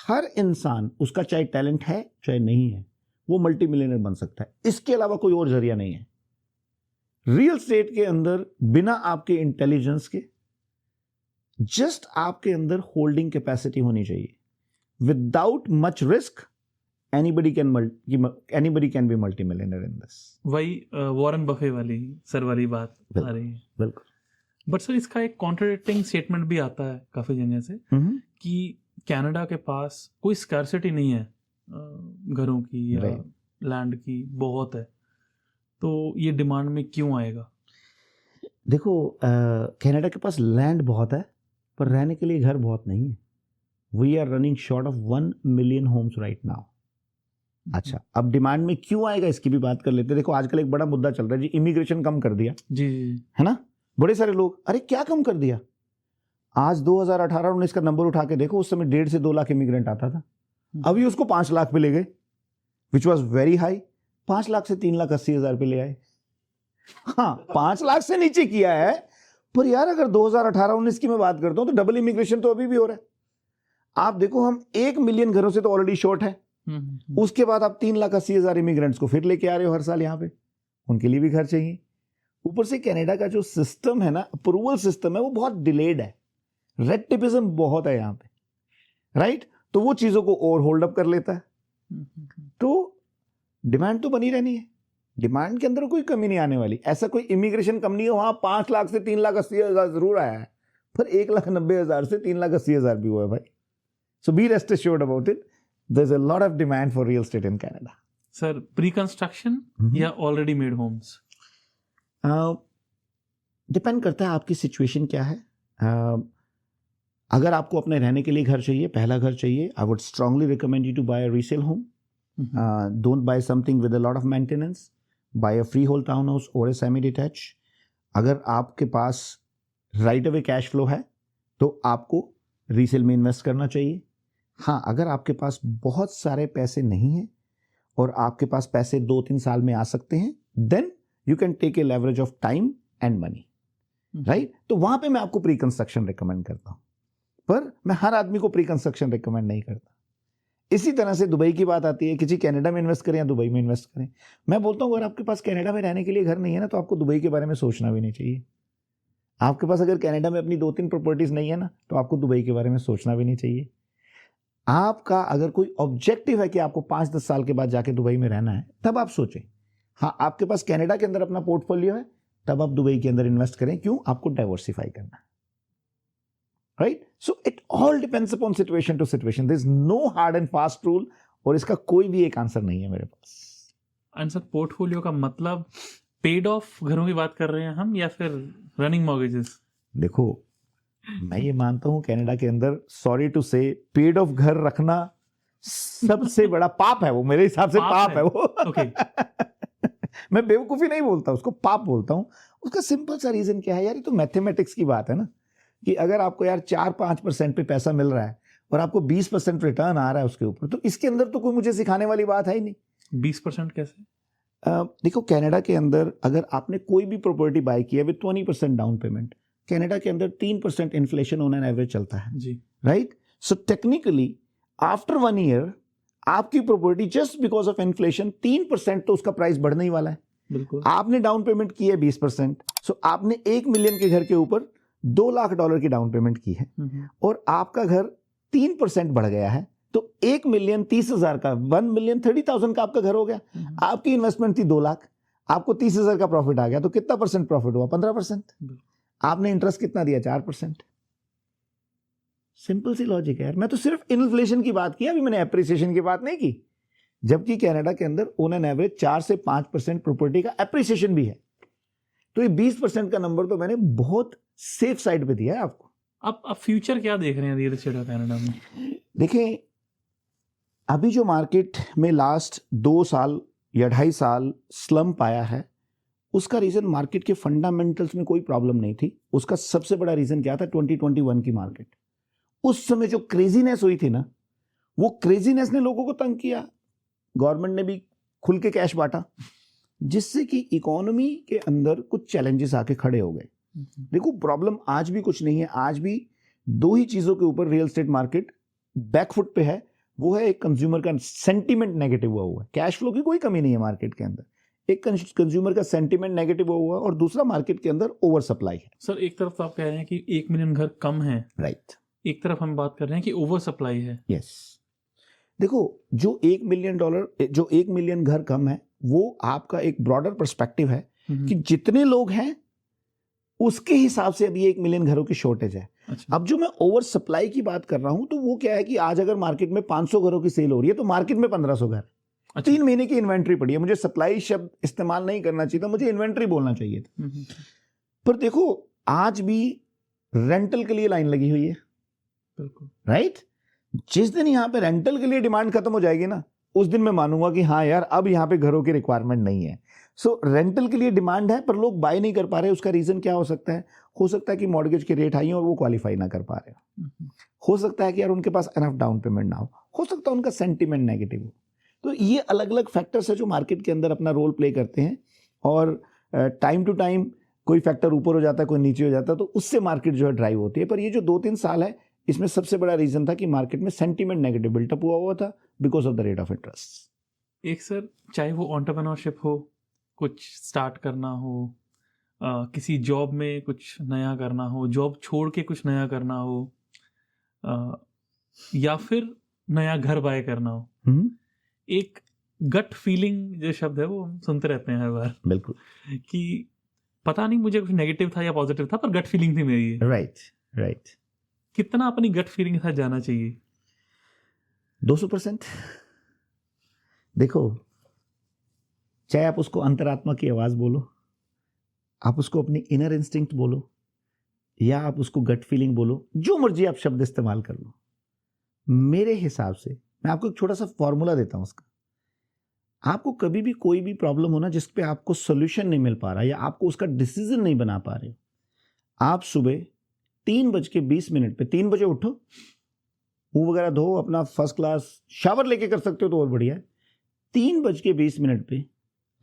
हर इंसान, उसका चाहे टैलेंट है चाहे नहीं है, वो मल्टी मिलियनर बन सकता है। इसके अलावा कोई और जरिया नहीं है रियल एस्टेट के अंदर। बिना आपके इंटेलिजेंस के, जस्ट आपके अंदर होल्डिंग कैपेसिटी होनी चाहिए। Without much risk anybody can be multi millionaire in this. वही वॉरेन बफे वाली सर वाली बात आ रही है। बिल्कुल। बट सर, इसका एक कॉन्ट्राडिक्टिंग स्टेटमेंट भी आता है काफी जगह से कि कनाडा के पास कोई स्कार्सिटी नहीं है घरों की या लैंड की बहुत है, तो ये डिमांड में क्यों आएगा? देखो कनाडा के पास लैंड बहुत है पर रहने के लिए घर बहुत नहीं है। We are running short of 1 million homes right now. अच्छा, अब डिमांड में क्यों आएगा इसकी भी बात कर लेते हैं। देखो आजकल एक बड़ा मुद्दा चल रहा है जी, इमिग्रेशन कम कर दिया, जी है ना। बड़े सारे लोग, अरे क्या कम कर दिया? आज 2018-19 का नंबर उठा के देखो, उस समय 1.5 से 2 लाख इमिग्रेंट आता था, अभी उसको 5 लाख पे ले गए, which was very high. 5 lakh से 3,80,000 पे ले आए। हाँ, 5 लाख से नीचे किया है, पर यार अगर 2018-19 की मैं बात करता हूं तो डबल इमिग्रेशन तो अभी भी हो रहा है। आप देखो, हम 1 मिलियन घरों से तो ऑलरेडी शॉर्ट है, उसके बाद आप 3,80,000 इमिग्रेंट्स को फिर लेके आ रहे हो हर साल यहाँ पे, उनके लिए भी घर चाहिए। ऊपर से कनाडा का जो सिस्टम है ना, अप्रूवल सिस्टम है, वो बहुत डिलेड है, रेड टेपिज्म बहुत है यहाँ पे, राइट। तो वो चीजों को और होल्ड अप कर लेता है। तो डिमांड तो बनी रहनी है, डिमांड के अंदर कोई कमी नहीं आने वाली। ऐसा कोई इमिग्रेशन कम नहीं है वहां 5 लाख से 3,80,000 जरूर आया है, पर 1,90,000 से 3,80,000 भी हुआ है भाई। So be rest assured about it, there is a lot of demand for real estate in Canada. Sir, pre construction या ऑलरेडी मेड होम्स? डिपेंड करता है आपकी सिचुएशन क्या है। अगर आपको अपने रहने के लिए घर चाहिए, पहला घर चाहिए, I would strongly recommend you to buy a resale home. Don't buy something with a lot of maintenance, buy a free hold town house और अ सेमी डिटैच। अगर आपके पास राइट अवे कैश फ्लो है तो आपको resale में invest करना चाहिए। हाँ, अगर आपके पास बहुत सारे पैसे नहीं हैं और आपके पास पैसे 2-3 साल में आ सकते हैं, then you can take a leverage of time and money, right. तो वहां पे मैं आपको प्री कंस्ट्रक्शन रिकमेंड करता हूं, पर मैं हर आदमी को प्री कंस्ट्रक्शन रिकमेंड नहीं करता। इसी तरह से दुबई की बात आती है, किसी कनाडा में इन्वेस्ट करें या दुबई में इन्वेस्ट करें। मैं बोलता हूं अगर आपके पास कनाडा में रहने के लिए घर नहीं है ना, तो आपको दुबई के बारे में सोचना भी नहीं चाहिए। आपके पास अगर कनाडा में अपनी 2-3 प्रॉपर्टीज नहीं है ना, तो आपको दुबई के बारे में सोचना भी नहीं चाहिए। आपका अगर कोई ऑब्जेक्टिव है कि आपको 5-10 साल के बाद जाके दुबई में रहना है, तब आप सोचें। हाँ, आपके पास कनाडा के अंदर अपना पोर्टफोलियो है, तब आप दुबई के अंदर इन्वेस्ट करें। क्यों? आपको डाइवर्सिफाई करना है, right. So it all depends upon situation to situation, there is no hard and fast rule, और इसका कोई भी एक आंसर नहीं है मेरे पास। आंसर पोर्टफोलियो का मतलब पेड ऑफ घरों की बात कर रहे हैं हम, या फिर रनिंग मॉर्गेजेस? देखो, मैं ये मानता हूं कनाडा के अंदर, सॉरी टू से, पेड ऑफ घर रखना सबसे बड़ा पाप है। वो मेरे हिसाब से पाप है वो। Okay. मैं बेवकूफी नहीं बोलता, उसको पाप बोलता हूं। उसका सिंपल सा रीजन क्या है यार, ये तो मैथमेटिक्स की बात है ना, कि अगर आपको यार 4-5% पे पैसा मिल रहा है और आपको 20% रिटर्न आ रहा है उसके ऊपर, तो इसके अंदर तो कोई मुझे सिखाने वाली बात है ही नहीं। 20% कैसे? देखो, कनाडा के अंदर अगर आपने कोई भी प्रॉपर्टी बाय की है विद 20% डाउन पेमेंट, कनाडा के अंदर 3% इन्फ्लेशन ऑन एन एवरेज चलता है जी, right. So technically after 1 year आपकी property just because of inflation 3% तो उसका प्राइस बढ़ने ही वाला है। बिल्कुल। आपने डाउन पेमेंट की है 20%, सो आपने 1 मिलियन के घर के ऊपर $2 लाख की डाउन पेमेंट की है, और आपका घर 3% बढ़ गया है, तो 1,30,000 का, 1,30,000 का आपका घर हो गया। आपकी इन्वेस्टमेंट थी 2 लाख, आपको 30,000 का प्रॉफिट आ गया, तो कितना परसेंट प्रॉफिट हुआ? 15%। आपने इंटरेस्ट कितना दिया? 4%। सिंपल सी लॉजिक है यार। मैं तो सिर्फ इन्फ्लेशन की बात की, अभी मैंने एप्रिसिएशन की बात नहीं की। जबकि कनाडा के अंदर ऑन एन एवरेज 4 से 5% प्रॉपर्टी का एप्रिसिएशन भी है। तो ये 20% का नंबर तो मैंने बहुत सेफ साइड पे दिया है आपको। अब फ्यूचर क्या देख रहे हैं रियल एस्टेट का कनाडा में? देखिए, अभी जो मार्केट में लास्ट 2 साल या 2.5 साल स्लम्प आया है, उसका रीजन मार्केट के फंडामेंटल्स में कोई प्रॉब्लम नहीं थी। उसका सबसे बड़ा रीजन क्या था? 2021 की मार्केट। उस समय जो क्रेजीनेस हुई थी ना, वो क्रेजीनेस ने लोगों को तंग किया। गवर्नमेंट ने भी खुल के कैश बांटा, जिससे कि इकोनॉमी के अंदर कुछ चैलेंजेस आके खड़े हो गए। देखो, प्रॉब्लम आज भी कुछ नहीं है। आज भी 2 ही चीजों के ऊपर रियल एस्टेट मार्केट बैकफुट पे है। वो है एक कंज्यूमर का सेंटीमेंट नेगेटिव हुआ है। कैश फ्लो की कोई कमी नहीं है मार्केट के अंदर, एक कंज्यूमर का सेंटीमेंट नेगेटिव हुआ, और दूसरा मार्केट के अंदर ओवर सप्लाई है। सर, एक तरफ तो आप कह रहे हैं कि 1 मिलियन घर कम है, राइट। एक तरफ हम बात कर रहे हैं कि ओवर सप्लाई है। यस। देखो, जो $1 मिलियन घर कम है, वो आपका एक ब्रॉडर पर्सपेक्टिव है कि जितने लोग हैं उसके हिसाब से अभी 1 मिलियन घरों की शॉर्टेज है। अच्छा। अब जो मैं ओवर सप्लाई की बात कर रहा हूं, तो वो क्या है कि आज अगर मार्केट में 500 घरों की सेल हो रही है, तो मार्केट में 1500 घर। अच्छा। 3 महीने की इन्वेंट्री पड़ी है, मुझे सप्लाई शब्द इस्तेमाल नहीं करना चाहिए था, मुझे इन्वेंट्री बोलना चाहिए था। पर देखो आज भी रेंटल के लिए लाइन लगी हुई है, बिल्कुल राइट? जिस दिन यहाँ पे रेंटल के लिए डिमांड खत्म हो जाएगी ना, उस दिन मैं मानूंगा कि हाँ यार अब यहाँ पे घरों की रिक्वायरमेंट नहीं है। सो रेंटल के लिए डिमांड है पर लोग बाय नहीं कर पा रहे। उसका रीजन क्या हो सकता है? हो सकता है कि मॉर्गेज के रेट हाई हैं और वो क्वालिफाई ना कर पा रहे हो सकता है कि यार उनके पास एनफ डाउन पेमेंट ना हो सकता है उनका सेंटीमेंट नेगेटिव हो। तो ये अलग अलग फैक्टर्स है जो मार्केट के अंदर अपना रोल प्ले करते हैं, और टाइम टू टाइम कोई फैक्टर ऊपर हो जाता है, कोई नीचे हो जाता है, तो उससे मार्केट जो है ड्राइव होती है। पर ये जो 2-3 साल है, इसमें सबसे बड़ा रीजन था कि मार्केट में सेंटीमेंट नेगेटिव बिल्टअप हुआ था because of the rate of interest. एक सर, चाहे वो एंटरप्रेन्योरशिप हो, कुछ स्टार्ट करना हो, किसी जॉब में कुछ नया करना हो, जॉब छोड़ के कुछ नया करना हो, या फिर नया घर बाय करना हो, एक गट फीलिंग जो शब्द है वो हम सुनते रहते हैं हर बार, बिल्कुल, कि पता नहीं मुझे कुछ नेगेटिव था या पॉजिटिव था, पर गट फीलिंग थी मेरी। राइट। कितना अपनी गट फीलिंग के साथ जाना चाहिए? 200%। देखो, चाहे आप उसको अंतरात्मा की आवाज बोलो, आप उसको अपनी इनर इंस्टिंक्ट बोलो, या आप उसको गट फीलिंग बोलो, जो मर्जी आप शब्द इस्तेमाल कर लो, मेरे हिसाब से मैं आपको एक छोटा सा फॉर्मूला देता हूं उसका। आपको कभी भी कोई भी प्रॉब्लम हो ना जिस पे आपको सोल्यूशन नहीं मिल पा रहा या आपको उसका डिसीजन नहीं बना पा रहे हो, आप सुबह 3:20 पे 3 बजे उठो, मुंह वगैरह धो, अपना फर्स्ट क्लास शावर लेके कर सकते हो तो और बढ़िया है। 3:20 पे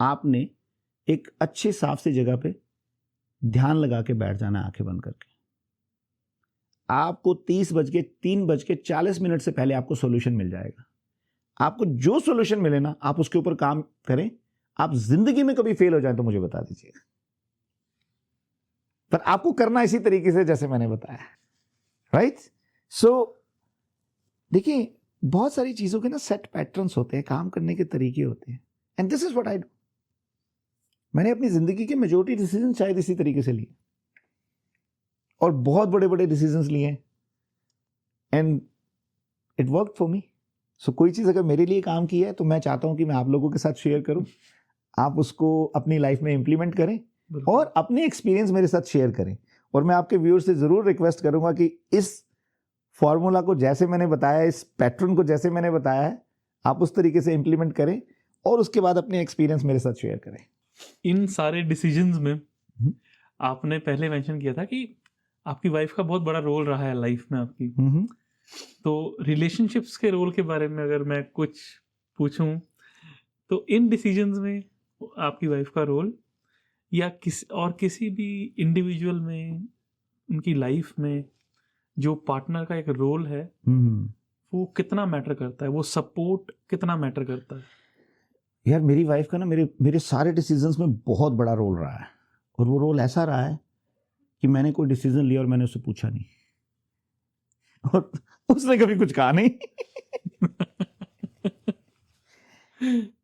आपने एक अच्छे साफ सी जगह पे ध्यान लगा के बैठ जाना, आंखें बंद करके। आपको 3:40 से पहले आपको सॉल्यूशन मिल जाएगा। आपको जो सॉल्यूशन मिले ना, आप उसके ऊपर काम करें। आप जिंदगी में कभी फेल हो जाए तो मुझे बता दीजिएगा, पर आपको करना इसी तरीके से जैसे मैंने बताया, राइट? सो देखिए, बहुत सारी चीजों के ना सेट पैटर्न्स होते हैं, काम करने के तरीके होते हैं, and this is what I do. मैंने अपनी जिंदगी के मेजॉरिटी डिसीजन शायद इसी तरीके से लिए, और बहुत बड़े बड़े डिसीजंस लिए, and it worked for me. So कोई चीज अगर मेरे लिए काम की है तो मैं चाहता हूं कि मैं आप लोगों के साथ शेयर करूं, आप उसको अपनी लाइफ में इंप्लीमेंट करें और अपने एक्सपीरियंस मेरे साथ शेयर करें। और मैं आपके व्यूअर्स से जरूर रिक्वेस्ट करूंगा कि इस फॉर्मूला को जैसे मैंने बताया, इस पैटर्न को जैसे मैंने बताया है, आप उस तरीके से इंप्लीमेंट करें और उसके बाद अपने एक्सपीरियंस मेरे साथ शेयर करें। इन सारे डिसीजंस में आपने पहले मेंशन किया था कि आपकी वाइफ का बहुत बड़ा रोल रहा है लाइफ में आपकी, तो रिलेशनशिप्स के रोल के बारे में अगर मैं कुछ पूछूं तो इन डिसीजंस में आपकी वाइफ का रोल, या किसी भी इंडिविजुअल में उनकी लाइफ में जो पार्टनर का एक रोल है, वो कितना मैटर करता है, वो सपोर्ट कितना मैटर करता है? यार, मेरी वाइफ का ना मेरे सारे डिसीजंस में बहुत बड़ा रोल रहा है, और वो रोल ऐसा रहा है कि मैंने कोई डिसीजन लिया और मैंने उससे पूछा नहीं, और उसने कभी कुछ कहा नहीं।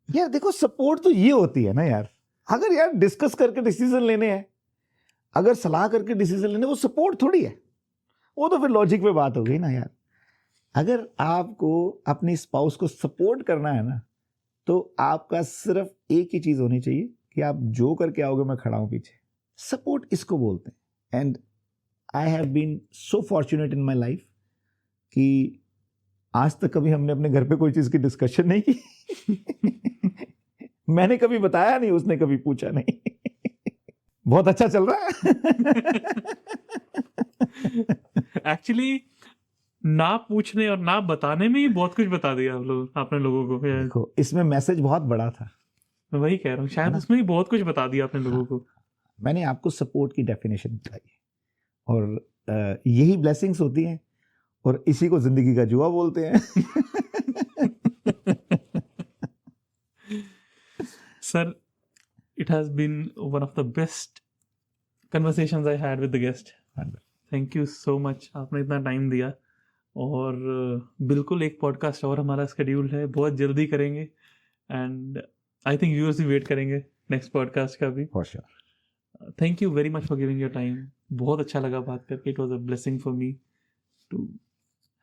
यार देखो, सपोर्ट तो ये होती है ना यार, अगर यार डिस्कस करके डिसीजन लेने हैं, अगर सलाह करके डिसीजन लेने, वो सपोर्ट थोड़ी है, वो तो फिर लॉजिक पे बात हो गई ना यार। अगर आपको अपनी स्पाउस को सपोर्ट करना है ना, तो आपका सिर्फ एक ही चीज होनी चाहिए कि आप जो करके आओगे मैं खड़ा हूं पीछे। सपोर्ट इसको बोलते हैं, and I have been so fortunate in my life कि आज तक कभी हमने अपने घर पे कोई चीज की डिस्कशन नहीं की। मैंने कभी बताया नहीं, उसने कभी पूछा नहीं। बहुत अच्छा चल रहा है। एक्चुअली ना पूछने और ना बताने में ही बहुत कुछ बता दिया आपने लोगों को। देखो, इसमें मैसेज बहुत बड़ा था, मैं वही कह रहा हूँ, शायद उसमें ही बहुत कुछ बता दिया आपने लोगों को। मैंने आपको सपोर्ट की डेफिनेशन बताई, और यही ब्लेसिंग्स होती हैं, और इसी को जिंदगी का जुआ बोलते हैं। Sir, it has been one of the best conversations I had with the guest. Thank you so much, आपने इतना टाइम दिया। और बिल्कुल एक पॉडकास्ट और हमारा शेड्यूल है, बहुत जल्दी करेंगे, एंड आई थिंक व्यूअर्स भी वेट करेंगे नेक्स्ट पॉडकास्ट का भी। For sure. Thank you very much for giving your time. बहुत अच्छा लगा बात करके। It was a blessing for me to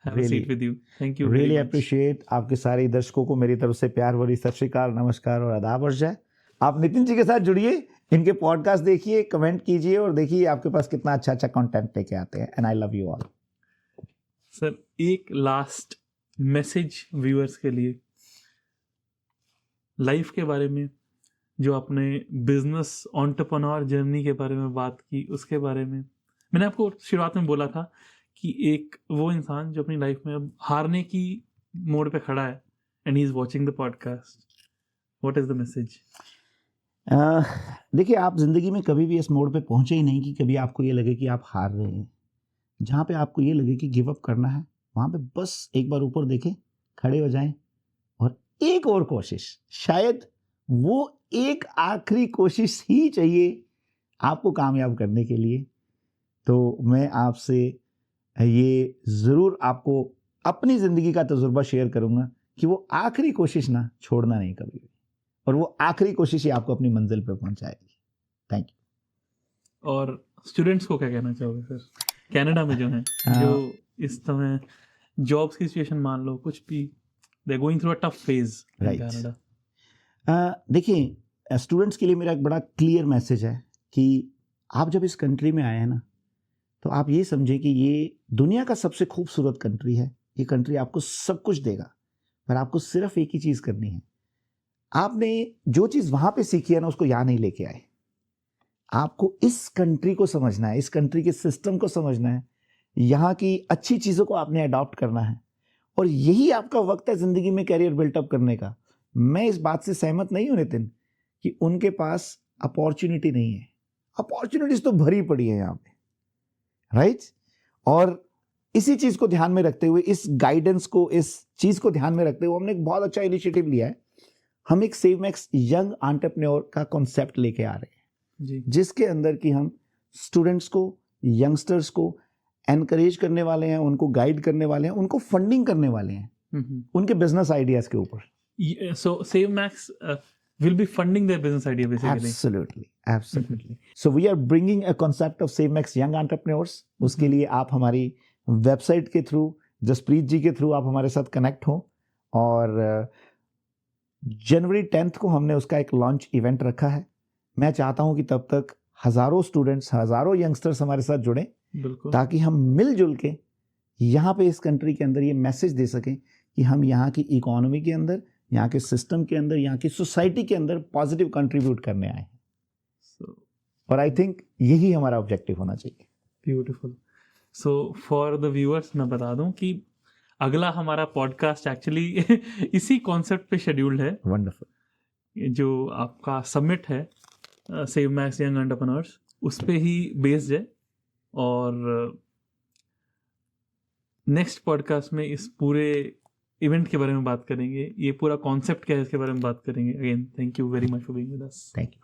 have a Really- seat with you. Thank you very really much. Appreciate आपके सारे दर्शकों को मेरी तरफ से प्यार भरी सत श्री अकाल, नमस्कार और आदाब अर्ज है। आप नितिन जी के साथ जुड़िए, इनके पॉडकास्ट देखिए, कमेंट कीजिए और देखिए आपके पास कितना अच्छा अच्छा कंटेंट लेके आते हैं। And I love you all. Sir, एक लास्ट मैसेज व्यूअर्स के लिए, लाइफ के बारे में, जो आपने बिजनेस एंटरप्रेन्योर जर्नी के बारे में बात की, उसके बारे में मैंने आपको शुरुआत में बोला था कि एक वो इंसान जो अपनी लाइफ में अब हारने की मोड़ पे खड़ा है and he is watching the podcast, what is the message? देखिए, आप जिंदगी में कभी भी इस मोड़ पे पहुंचे ही नहीं कि कभी आपको ये लगे कि आप हार रहे हैं। जहाँ पे आपको ये लगे कि गिव अप करना है, वहाँ पे बस एक बार ऊपर देखें, खड़े हो जाएं और एक और कोशिश, शायद वो एक आखिरी कोशिश ही चाहिए आपको कामयाब करने के लिए। तो मैं आपसे ये ज़रूर आपको अपनी ज़िंदगी का तजुर्बा शेयर करूँगा कि वो आखिरी कोशिश ना छोड़ना नहीं कभी भी, और वो आखिरी कोशिश ही आपको अपनी मंजिल पे पहुंचाएगी। Thank you. और स्टूडेंट्स को क्या कहना चाहोगे सर, कनाडा में जो हैं, जो इस समय जॉब्स की सिचुएशन मान लो कुछ भी, they are going through a tough phase in Right. Canada? देखिए, स्टूडेंट्स के लिए मेरा एक बड़ा क्लियर मैसेज है कि आप जब इस कंट्री में आए हैं ना, तो आप ये समझें कि ये दुनिया का सबसे खूबसूरत कंट्री है। ये कंट्री आपको सब कुछ देगा, पर आपको सिर्फ एक ही चीज़ करनी है। आपने जो चीज़ वहाँ पे सीखी है ना, उसको यहाँ नहीं लेके आए। आपको इस कंट्री को समझना है, इस कंट्री के सिस्टम को समझना है, यहाँ की अच्छी चीज़ों को आपने अडॉप्ट करना है, और यही आपका वक्त है ज़िंदगी में कैरियर बिल्टअप करने का। मैं इस बात से सहमत नहीं हूँ नितिन कि उनके पास अपॉर्चुनिटी नहीं है। अपॉर्चुनिटीज तो भरी पड़ी है यहाँ पे, राइट? और इसी चीज़ को ध्यान में रखते हुए, इस गाइडेंस को, इस चीज़ को ध्यान में रखते हुए हमने एक बहुत अच्छा इनिशिएटिव लिया है। हम एक सेवमैक्स यंग एंटरप्रेन्योर का कॉन्सेप्ट लेके आ रहे हैं, जी, जिसके अंदर कि हम स्टूडेंट्स को, यंगस्टर्स को एनकरेज करने वाले हैं, उनको गाइड करने वाले हैं, उनको फंडिंग करने वाले हैं उनके बिजनेस आइडियाज के ऊपर। so SaveMax will be funding their business idea basically. Absolutely. So we are bringing a concept of SaveMax Young Entrepreneurs. उसके लिए आप हमारी वेबसाइट के थ्रू, जसप्रीत जी के थ्रू आप हमारे साथ कनेक्ट हो, और जनवरी 10 को हमने उसका एक लॉन्च इवेंट रखा है। मैं चाहता हूं कि तब तक हज़ारों स्टूडेंट्स, हज़ारों यंगस्टर्स हमारे साथ जुड़ें, बिल्कुल, ताकि हम मिलजुल के यहाँ पे इस कंट्री के अंदर ये मैसेज दे सकें कि हम यहाँ की इकोनॉमी के अंदर, यहाँ के सिस्टम के अंदर, यहाँ की सोसाइटी के अंदर पॉजिटिव कंट्रीब्यूट करने आए हैं। so और आई थिंक यही हमारा ऑब्जेक्टिव होना चाहिए। Beautiful. So for the viewers मैं बता दूं कि अगला हमारा पॉडकास्ट एक्चुअली इसी कॉन्सेप्ट पे शेड्यूल्ड है। वंडरफुल। जो आपका समिट है SaveMax यंग एंटरप्रेन्योर्स, उस पे ही बेस्ड है, और नेक्स्ट पॉडकास्ट में इस पूरे इवेंट के बारे में बात करेंगे, ये पूरा कॉन्सेप्ट क्या है इसके बारे में बात करेंगे। Again thank you very much for being with us. Thank you.